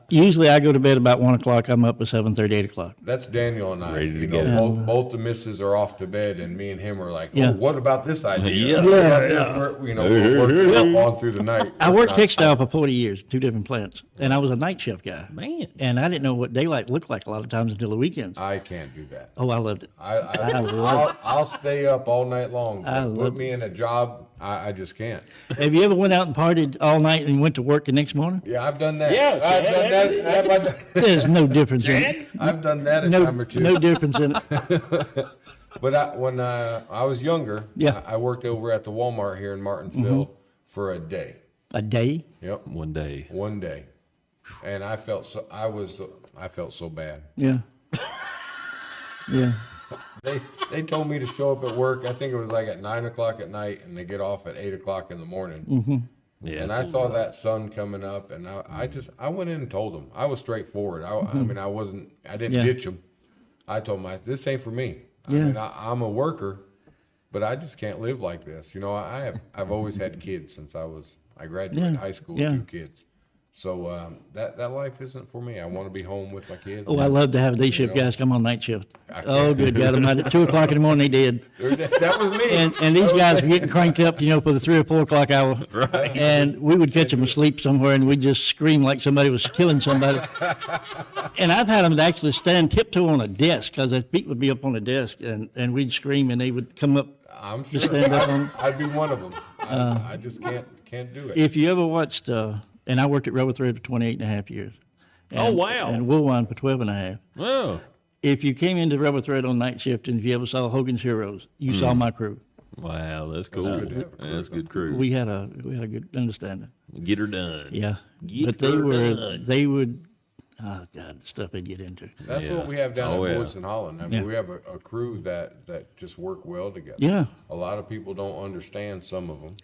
Usually I go to bed about 1 o'clock. I'm up at 7:30, 8 o'clock. That's Daniel and I. Ready to You know, go. both the misses are off to bed, and me and him are like, Yeah. "Oh, what about this idea? Yeah. What about this?" We're working on through the night. I worked textile for 40 years, 2 different plants, and I was a night shift guy. Man. And I didn't know what daylight looked like a lot of times until the weekends. I can't do that. Oh, I loved it. I'll stay up all night long. I Put love me in a job, I just can't. Have you ever went out and partied all night and went to work the next morning? Yeah, I've done that. Yeah, I've done that. There's no difference in it. I've done that a No, time or two. no difference in it. But when I was younger, Yeah. I worked over at the Walmart here in Martinsville for a day. A day? Yep, One day. one day, and I felt so bad. Yeah. Yeah. They told me to show up at work. I think it was like at 9 o'clock at night, and they get off at 8 o'clock in the morning. Yeah. And I saw that sun coming up, and I went in and told them. I was straightforward. I mean, I didn't Yeah. ditch them. I told them, this ain't for me. I Yeah. mean, I'm a worker, but I just can't live like this. You know, I've always had kids since I graduated Yeah. high school, Yeah. 2 kids. So that life isn't for me. I want to be home with my kids. Oh, I love to have day shift guys come on night shift. I Oh, can't. good God Almighty. At 2 o'clock in the morning, they did. That was me. And these guys were getting cranked up, for the 3 or 4 o'clock hour. Right. And we would catch them asleep somewhere, and we'd just scream like somebody was killing somebody. And I've had them to actually stand tiptoe on a desk because their feet would be up on the desk, and we'd scream, and they would come up. I'm sure stand up on- I'd be one of them. I just can't do it. If you ever watched, and I worked at Rubber Thread for 28 and a half years. Oh, wow. And Woolwine for 12 and a half. Oh. If you came into Rubber Thread on night shift, and if you ever saw Hogan's Heroes, you saw my crew. Wow, that's cool. good to have a crew. That's good crew. We had a good understanding. Get her done. Yeah, Get but her done. they would. Oh God, the stuff they'd get into. That's Yeah. what we have down Oh, at yeah. Boyce and Holland. I mean, Yeah. we have a crew that just work well together. Yeah, A lot of people don't understand some of them,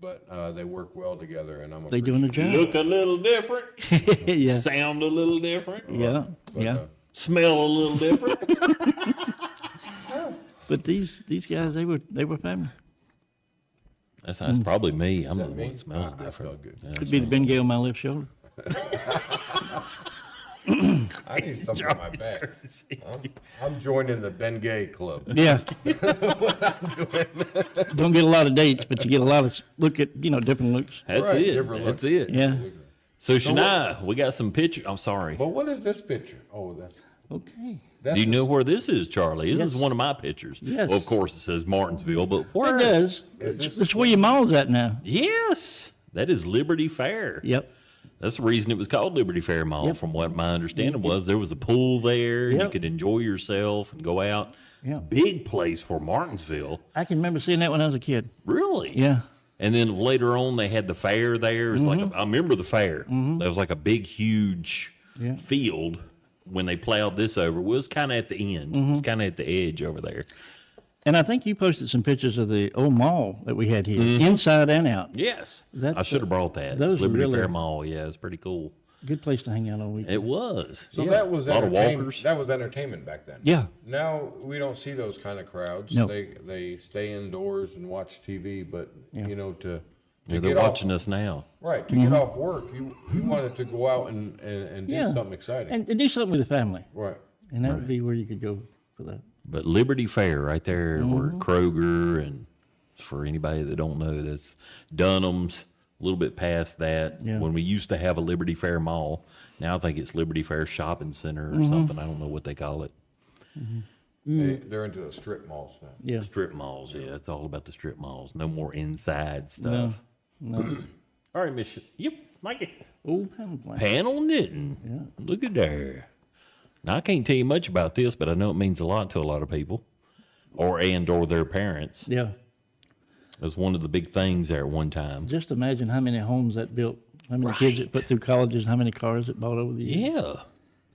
but they work well together, and I'm they doing the job. Look a little different. Yeah, Sound a little different. yeah, But, yeah. Smell a little different. But these guys, they were family. That's probably me. I'm the that one me? that smells I different. smell good. Yeah, Could be the Bengay on my left shoulder. I need something on my back. I'm joining the Ben Gay Club. Yeah. Don't get a lot of dates, but you get a lot of look at different looks. That's Right, it. different That's looks. it. Yeah. So Shania, we got some pictures. I'm sorry. But what is this picture? Oh, Okay. that's Do you know where this is, Charlie? This is one of my pictures. Yes. Well, of course, it says Martinsville, but It where? does. That's where your mall's at now. Yes, that is Liberty Fair. Yep. That's the reason it was called Liberty Fair Mall. Yep. From what my understanding was, there was a pool there. You Yep. could enjoy yourself and go out. Yeah. Big place for Martinsville. I can remember seeing that when I was a kid. Really? Yeah. And then later on, they had the fair there. It's like I remember the fair. There was like a big, huge Yeah. field when they plowed this over. It was kind of at the end. It was kind of at the edge over there. And I think you posted some pictures of the old mall that we had here, inside and out. Yes, That- I should have brought that. those It's were Liberty really- Fair Mall. Yeah, it's pretty cool. Good place to hang out on weekends. It was. So yeah. that was a lot of entertainment. walkers. That was entertainment back then. Yeah. Now we don't see those kind of crowds. No. They stay indoors and watch TV. But to Yeah, get they're off, watching us now. right to get off work, you wanted to go out and do Yeah. something exciting. And do something with the family. Right. And that would be where you could go for that. But Liberty Fair, right there, where Kroger and for anybody that don't know, that's Dunham's. A little bit past that. Yeah. When we used to have a Liberty Fair Mall, now I think it's Liberty Fair Shopping Center or something. I don't know what they call it. They're into the strip malls now. Yeah. Strip malls, yeah. It's all about the strip malls. No more inside stuff. No. All right, Miss. Yep, like it. Oh, panel blank. Panel knitting. Look at there. Now I can't tell you much about this, but I know it means a lot to a lot of people, or their parents. Yeah. It was one of the big things there at one time. Just imagine how many homes that built, how many kids it put through colleges, how many cars it bought over the years. Yeah.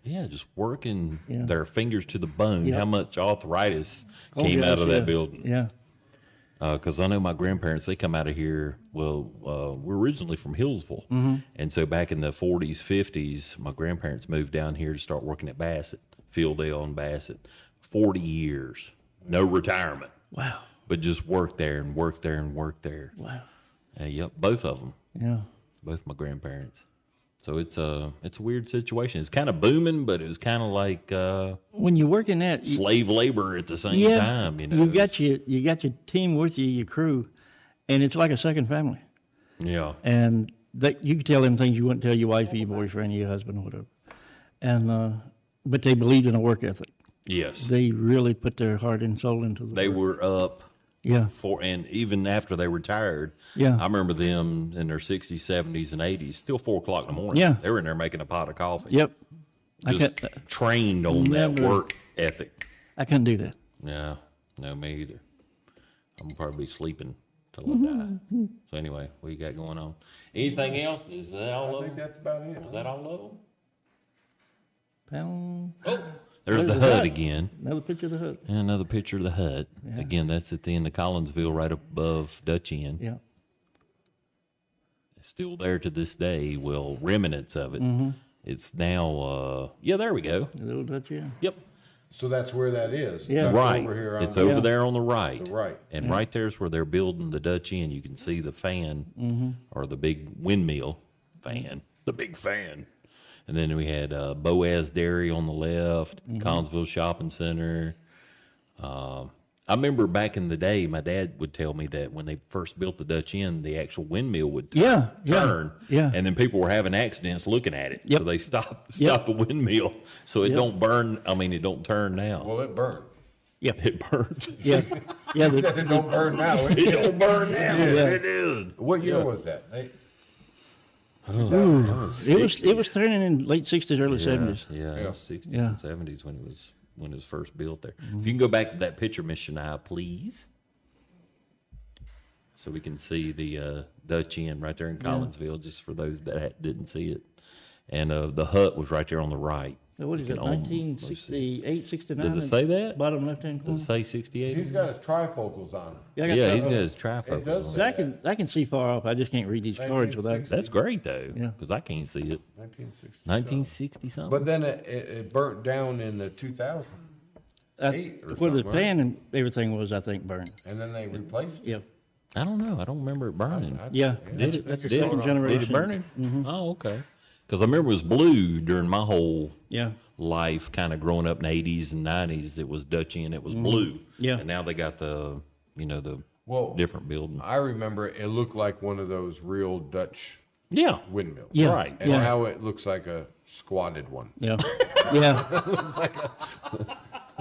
Yeah, just working Yeah. their fingers to the bone. Yeah. How much arthritis Oh, came yes, out of yeah. that building. Yeah. Because I know my grandparents, they come out of here. Well, we're originally from Hillsville. And so back in the 40s, 50s, my grandparents moved down here to start working at Bassett, Fieldale and Bassett. 40 years, no retirement, Wow. but just worked there and worked there and worked there. Wow. Yep, both of them, Yeah. both my grandparents. So it's a weird situation. It's kind of booming, but it was kind of like When you work in that, slave labor at the same time. You know, you got your team with you, your crew, and it's like a second family. yeah, And you can tell them things you wouldn't tell your wife, or your boyfriend, or your husband, or whatever. And but they believed in a work ethic. yes, They really put their heart and soul into the they work. were up. Yeah. And even after they retired, Yeah. I remember them in their 60s, 70s, and 80s, still 4 o'clock in the morning. Yeah. They were in there making a pot of coffee. Yep. I Just can't, trained on that Never- work ethic. I couldn't do that. Yeah, no, me either. I'm gonna probably be sleeping till I die. So anyway, what you got going on? Anything else? Is that all I of think them? that's about it. Is that all of them? Panel. There's the the hut hut. again. Another picture of the hut. And another picture of the hut. Again, that's at the end of Collinsville, right above Dutch Inn. Yeah. It's still there to this day. Well, remnants of it. It's now, there we go. The little Dutch, yeah. Yep. So that's where that is. Yeah. tucked Right. Over here on It's the- over there on the right. The right. And right there's where they're building the Dutch Inn. You can see the fan or the big windmill fan, the big fan. And then we had Boaz Dairy on the left, Collinsville Shopping Center. I remember back in the day, my dad would tell me that when they first built the Dutch Inn, the actual windmill would Yeah, yeah, turn, yeah. and then people were having accidents looking at it. Yep. So they stopped Yep. the windmill so it Yep. don't burn. I mean, it don't turn now. Well, it burned. It burnt. Yeah. Yeah. It don't burn now. It don't burn now. Yeah. It is. What year was that? It was turning in late 60s, early 70s. Yeah, Yeah. 60s Yeah. and 70s when it was first built there. If you can go back to that picture, Miss Shania, please, so we can see the Dutch Inn right there in Collinsville, just for those that didn't see it. And the hut was right there on the right. So what is You it, can almost see. 1968, 69? Does it say that? Bottom left-hand corner? Does it say 68? He's got his trifocals on. Yeah, I got Yeah, that. he's got his It trifocals does on. say I can see far off. I just can't read these cards without. 1960. That's great, though, Yeah. because I can't see it. 1960. 1960 something. But then it burnt down in the 2000, Eight or Where the something, right? fan and everything was, I think, burned. and then they replaced it. Yeah. I don't know. I don't remember it burning. Yeah. Did it? That's the Did second it? generation. Did it burn? Oh, okay. Because I remember it was blue during my whole Yeah. life, kind of growing up in the 80s and 90s. It was Dutch Inn. It was blue. Yeah. And now they got the Well, different building. I remember it looked like one of those real Dutch Yeah. windmills. Yeah. Right. And Yeah. now it looks like a squatted one. Yeah. Yeah.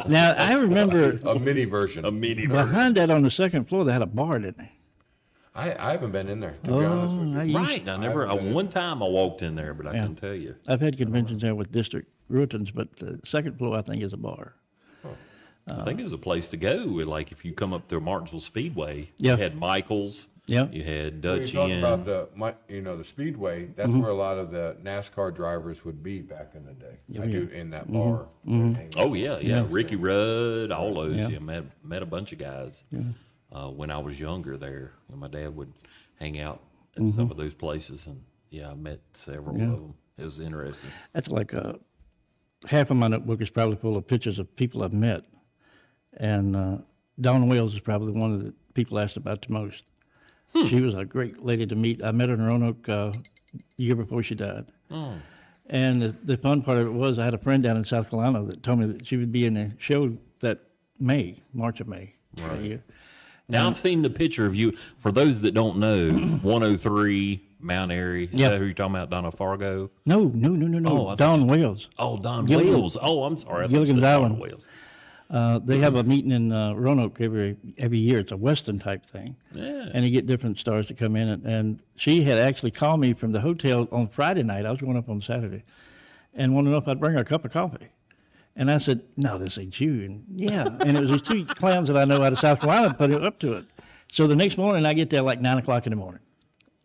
Now, I remember A mini version. mini behind that on the second floor, they had a bar, didn't they? I haven't been in there, to be honest with you. I used- Right. One time I walked in there, but I couldn't tell you. I've had conventions there with district Ruritans, but the second floor, I think, is a bar. I think it was a place to go. Like if you come up to Martinsville Speedway, Yeah. you had Michael's. Yeah. You had When you Dutch talk Inn. about the speedway, that's where a lot of the NASCAR drivers would be back in the day. I do in that bar. Oh yeah. Ricky Rudd, all those. Yeah. Yeah, met a bunch of guys when I was younger there. And my dad would hang out in some of those places, and I met several of them. It was interesting. That's like half of my notebook is probably full of pictures of people I've met. And Dawn Wells is probably one of the people asked about the most. She was a great lady to meet. I met her in Roanoke the year before she died. And the fun part of it was I had a friend down in South Carolina that told me that she would be in the show that March of May. That year. Now I've seen the picture of you. For those that don't know, 103 Mount Airy. Is Yeah. that who you're talking about? Donna Fargo. No. Oh, I thought Dawn Wells. Oh, Don Gilligan- Wales. Oh, I'm sorry. I thought you said Gilligan's Donna Island. Wales. They have a meeting in Roanoke every year. It's a Western type thing. Yeah. And they get different stars to come in. And she had actually called me from the hotel on Friday night. I was going up on Saturday and wanted to know if I'd bring her a cup of coffee. And I said, no, this ain't you. And yeah. And it was these two clowns that I know out of South Carolina put it up to it. So the next morning, I get there like 9 o'clock in the morning.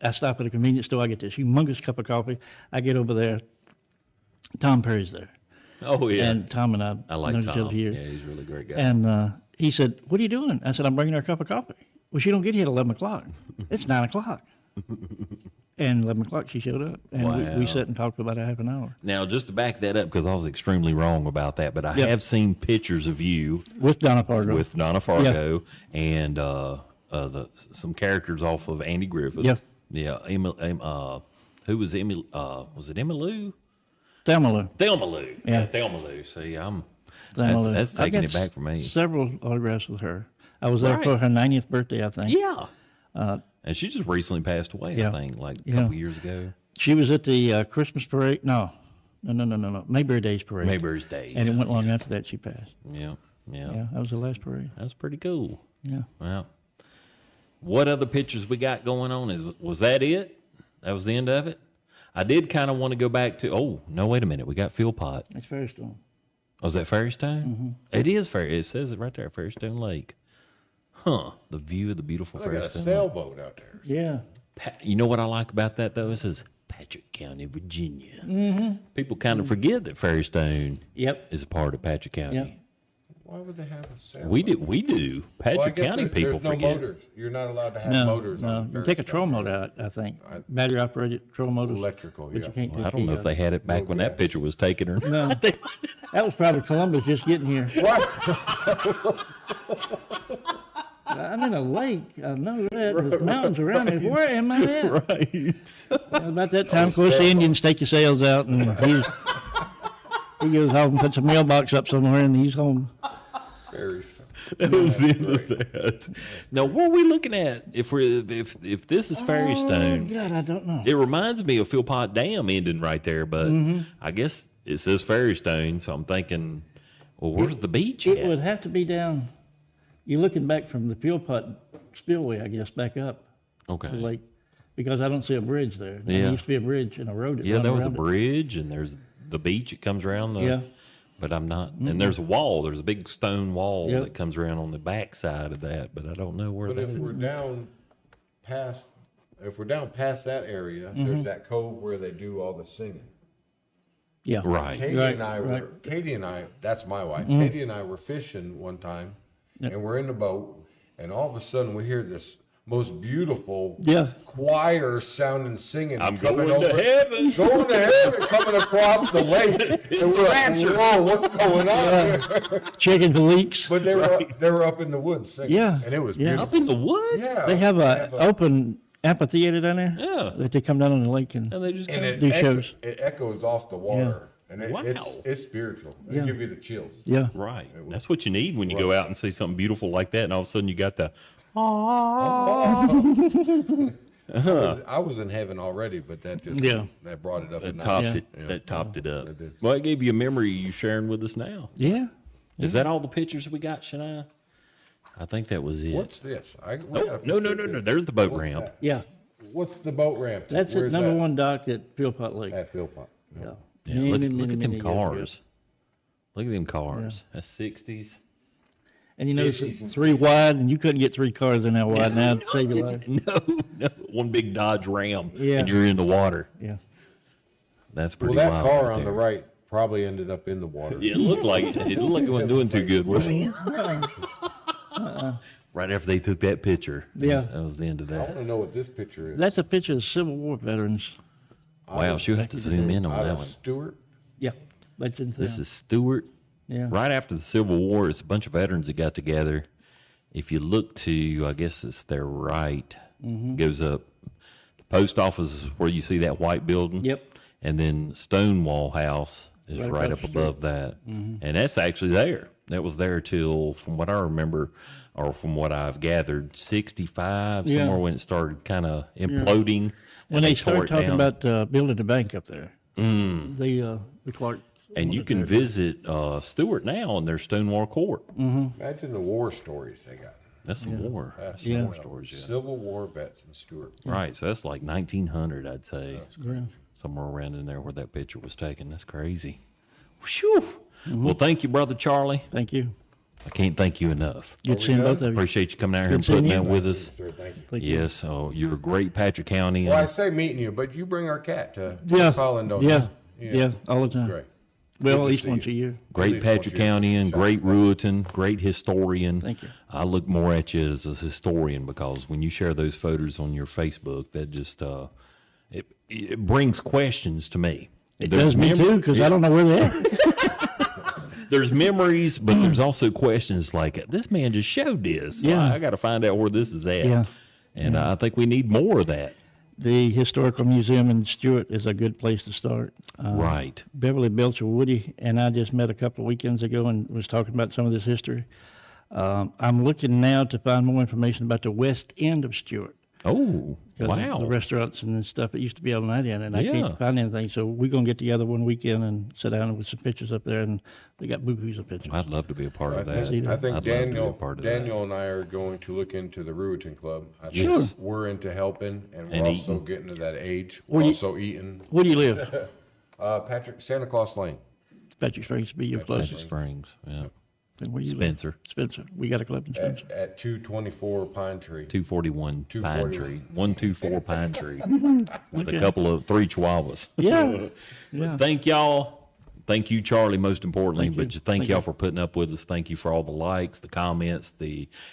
I stop at a convenience store. I get this humongous cup of coffee. I get over there. Tom Perry's there. Oh, yeah. And Tom and I like know each other Tom. here. Yeah, he's a really great guy. And he said, "What are you doing?" I said, "I'm bringing her a cup of coffee." "Well, she don't get here at 11 o'clock. It's 9 o'clock. And 11 o'clock, she showed up. And Wow. we sat and talked for about a half an hour. Now, just to back that up, because I was extremely wrong about that, but I Yep. have seen pictures of you With Donna Fargo. with Donna Fargo and some characters off of Andy Griffith. Yeah. Yeah. Who was Emmy? Was it Emmy Lou? Thelma Lou. Thelma Lou. Yeah. Thelma Lou. See, Thelma Lou. that's I taking got it back from me. Several autographs with her. I was there Right. for her 90th birthday, I think. Yeah. And she just recently passed away, yeah. I think, like a Yeah. couple years ago. She was at the Christmas parade. No. Mayberry Days parade. Mayberry's Day. And it went long after that she passed. Yeah. Yeah, that was the last parade. That's pretty cool. Yeah. Well, what other pictures we got going on? Was that it? That was the end of it? I did kind of want to go back to, oh, no, wait a minute. We got Philpott. It's Fairstone. Was that Fairstone? Mm-hmm. It is Fair. It says it right there, Fairstone Lake. Huh. The view of the beautiful They got a Fairstone Lake. sailboat out there. Yeah. You know what I like about that, though? It says Patrick County, Virginia. Mm-hmm. People kind of forget that Fairstone Yep. is a part of Patrick County. Yep. Why would they have a sailboat? We do. Well, I Patrick guess County there's people no forget. motors. You're not allowed to have No, motors no. on the You take a Fairstone. troll motor out, I think. Battery operated troll motors. Electrical, But yeah. you can't Well, I take don't know heat if they out. had it back when that gas. picture was taken or No. That was probably Columbus just getting here. What? I'm in a lake. I know that. There's mountains around me. Where am I at? Right. About that time, of course, the Indians take your sails out, and he goes home and puts a mailbox up somewhere, and he's home. Very That was the end of that. Now, what are we looking at? If this is Fairstone, Oh, God, I don't know. it reminds me of Philpott Dam ending right there, but Mm-hmm. I guess it says Fairstone, so I'm thinking, well, where's the beach It at? would have to be down. You're looking back from the Philpott spillway, I guess, back up Okay. the lake, because I don't see a bridge there. There Yeah. used to be a bridge and a road. That Yeah, run there was a around it. bridge, and there's the beach. It comes around the. Yeah. But I'm not. And there's a wall. There's a big stone wall Yep. that comes around on the back side of that, but I don't know where But that if is. we're down past that area, Mm-hmm. there's that cove where they do all the singing. Yeah. Right. Katie Right, and I right. were, Katie and I, that's my wife. Mm-hmm. Katie and I were fishing one time, and we're in the boat, and all of a sudden we hear this most beautiful Yeah. choir sounding singing. I'm coming going to over- heaven. Going to heaven, coming across the lake. And we're like, whoa, what's going on? Checking for leaks. But they were up in the woods singing. Yeah, And it was yeah. beautiful. Up in the woods? Yeah. They have a open amphitheater down there. Yeah. That they come down on the lake and And they just And kind it, Do shows. it echoes off the water. And Wow. it's spiritual. It Yeah. give you the chills. yeah. right. That's what you need when you go out and see something beautiful like that, and all of a sudden you got the. I was in heaven already, but that just that brought it up. a That notch. topped Yeah. it. That topped it up. It did. Well, it gave you a memory you sharing with us now. Yeah. Is that all the pictures we got, Shania? I think that was it. What's this? We Oh, got a no. picture of this. There's the boat What's ramp. that? Yeah. What's the boat ramp? That's Where's at number that? one dock at Philpott Lake. At Philpott. Yeah. Yeah, Many, look, many, look at many them years ago. cars. Look at them cars. That's 60s. And you know, it's 3 wide, and you couldn't get 3 cars in that wide now to save your life. No. One big Dodge Ram, Yeah. and you're in the water. Yeah. That's Well, pretty that wild. car right on the there. right probably ended up in the water. Yeah, it looked like it. It looked like it wasn't doing too good, was it? Right after they took that picture. Yeah. That was the end of I that. want to know what this picture is. That's a picture of Civil War veterans. Wow, she'll have to zoom in on Out that of one. Stewart. Yeah. That's in This town. is Stewart. Yeah. Right after the Civil War, it's a bunch of veterans that got together. If you look to, I guess it's their right, goes up. The post office is where you see that white building. Yep. And then Stonewall House is Right right across up the above that. And that's actually there. That was there till, from what I remember, or from what I've gathered, 65, Yeah. somewhere when it started kind of imploding. When and they tore started it talking down. about building a bank up there, the Clark. And you can visit Stewart now in their Stonewall Court. Imagine the war stories they got. That's some war. That's some Yeah. war stories, yeah. Civil War vets in Stewart. Right, so that's like 1900, I'd say. Yeah. Somewhere around in there where that picture was taken. That's crazy. Whew. Well, thank you, Brother Charlie. Thank you. I can't thank you enough. Good seeing both of you. Appreciate you coming out here and Good seeing putting you. that with us. Sir, thank you. Thank you. Yes, so you're a great Patrick County. Well, I And say meeting you, but you bring our cat to Yeah, Holland, don't yeah, you? yeah, all the time. Great. Well, Good at to least see once you. a year. great least Patrick once a year. County, great Ruritan, great historian. Thank you. I look more at you as a historian because when you share those photos on your Facebook, that just it brings questions to me. It does me too, because I don't know where they are. There's memories, but there's also questions like, this man just showed this. So Yeah. I got to find out where this is at. Yeah. And I think we need more of that. The Historical Museum in Stewart is a good place to start. Right. Beverly Belcher Woody and I just met a couple of weekends ago and was talking about some of this history. I'm looking now to find more information about the west end of Stewart. Oh, 'Cause wow. The restaurants and stuff that used to be on that end, and I Yeah. can't find anything. So we're going to get together one weekend and sit down with some pictures up there, and they got bukus of pictures. I'd love to be a part I of that. think, I I'd think love to be a Daniel, part of that. Daniel and I are going to look into the Ruritan Club. I think Yes. we're into helping, and we're And also eating. getting to that age. Where We're you- also eating. Where do you live? Patrick, Santa Claus Lane. Patrick Springs would be your Patrick closest. Springs, yeah. And where you Spencer. live? Spencer. We got a club in Spencer. At 224 Pine Tree. 241 Pine 241. Tree, 124 Pine Tree, with Okay. a couple of 3 Chihuahuas. Yeah. Yeah. Thank y'all. Thank you, Charlie, most importantly. Thank you. But just thank Thank y'all you. for putting up with us. Thank you for all the likes, the comments,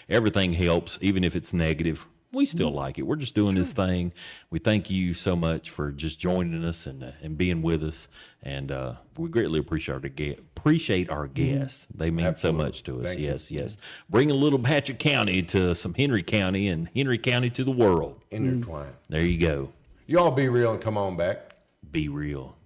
everything helps, even if it's negative. We still like it. We're just doing this thing. We thank you so much for just joining us and being with us. And we greatly appreciate our guests. They mean Absolutely. so much to us. Thank you. Yes, yes. Bring a little Patrick County to some Henry County and Henry County to the world. Intertwined. There you go. Y'all be real and come on back. Be real.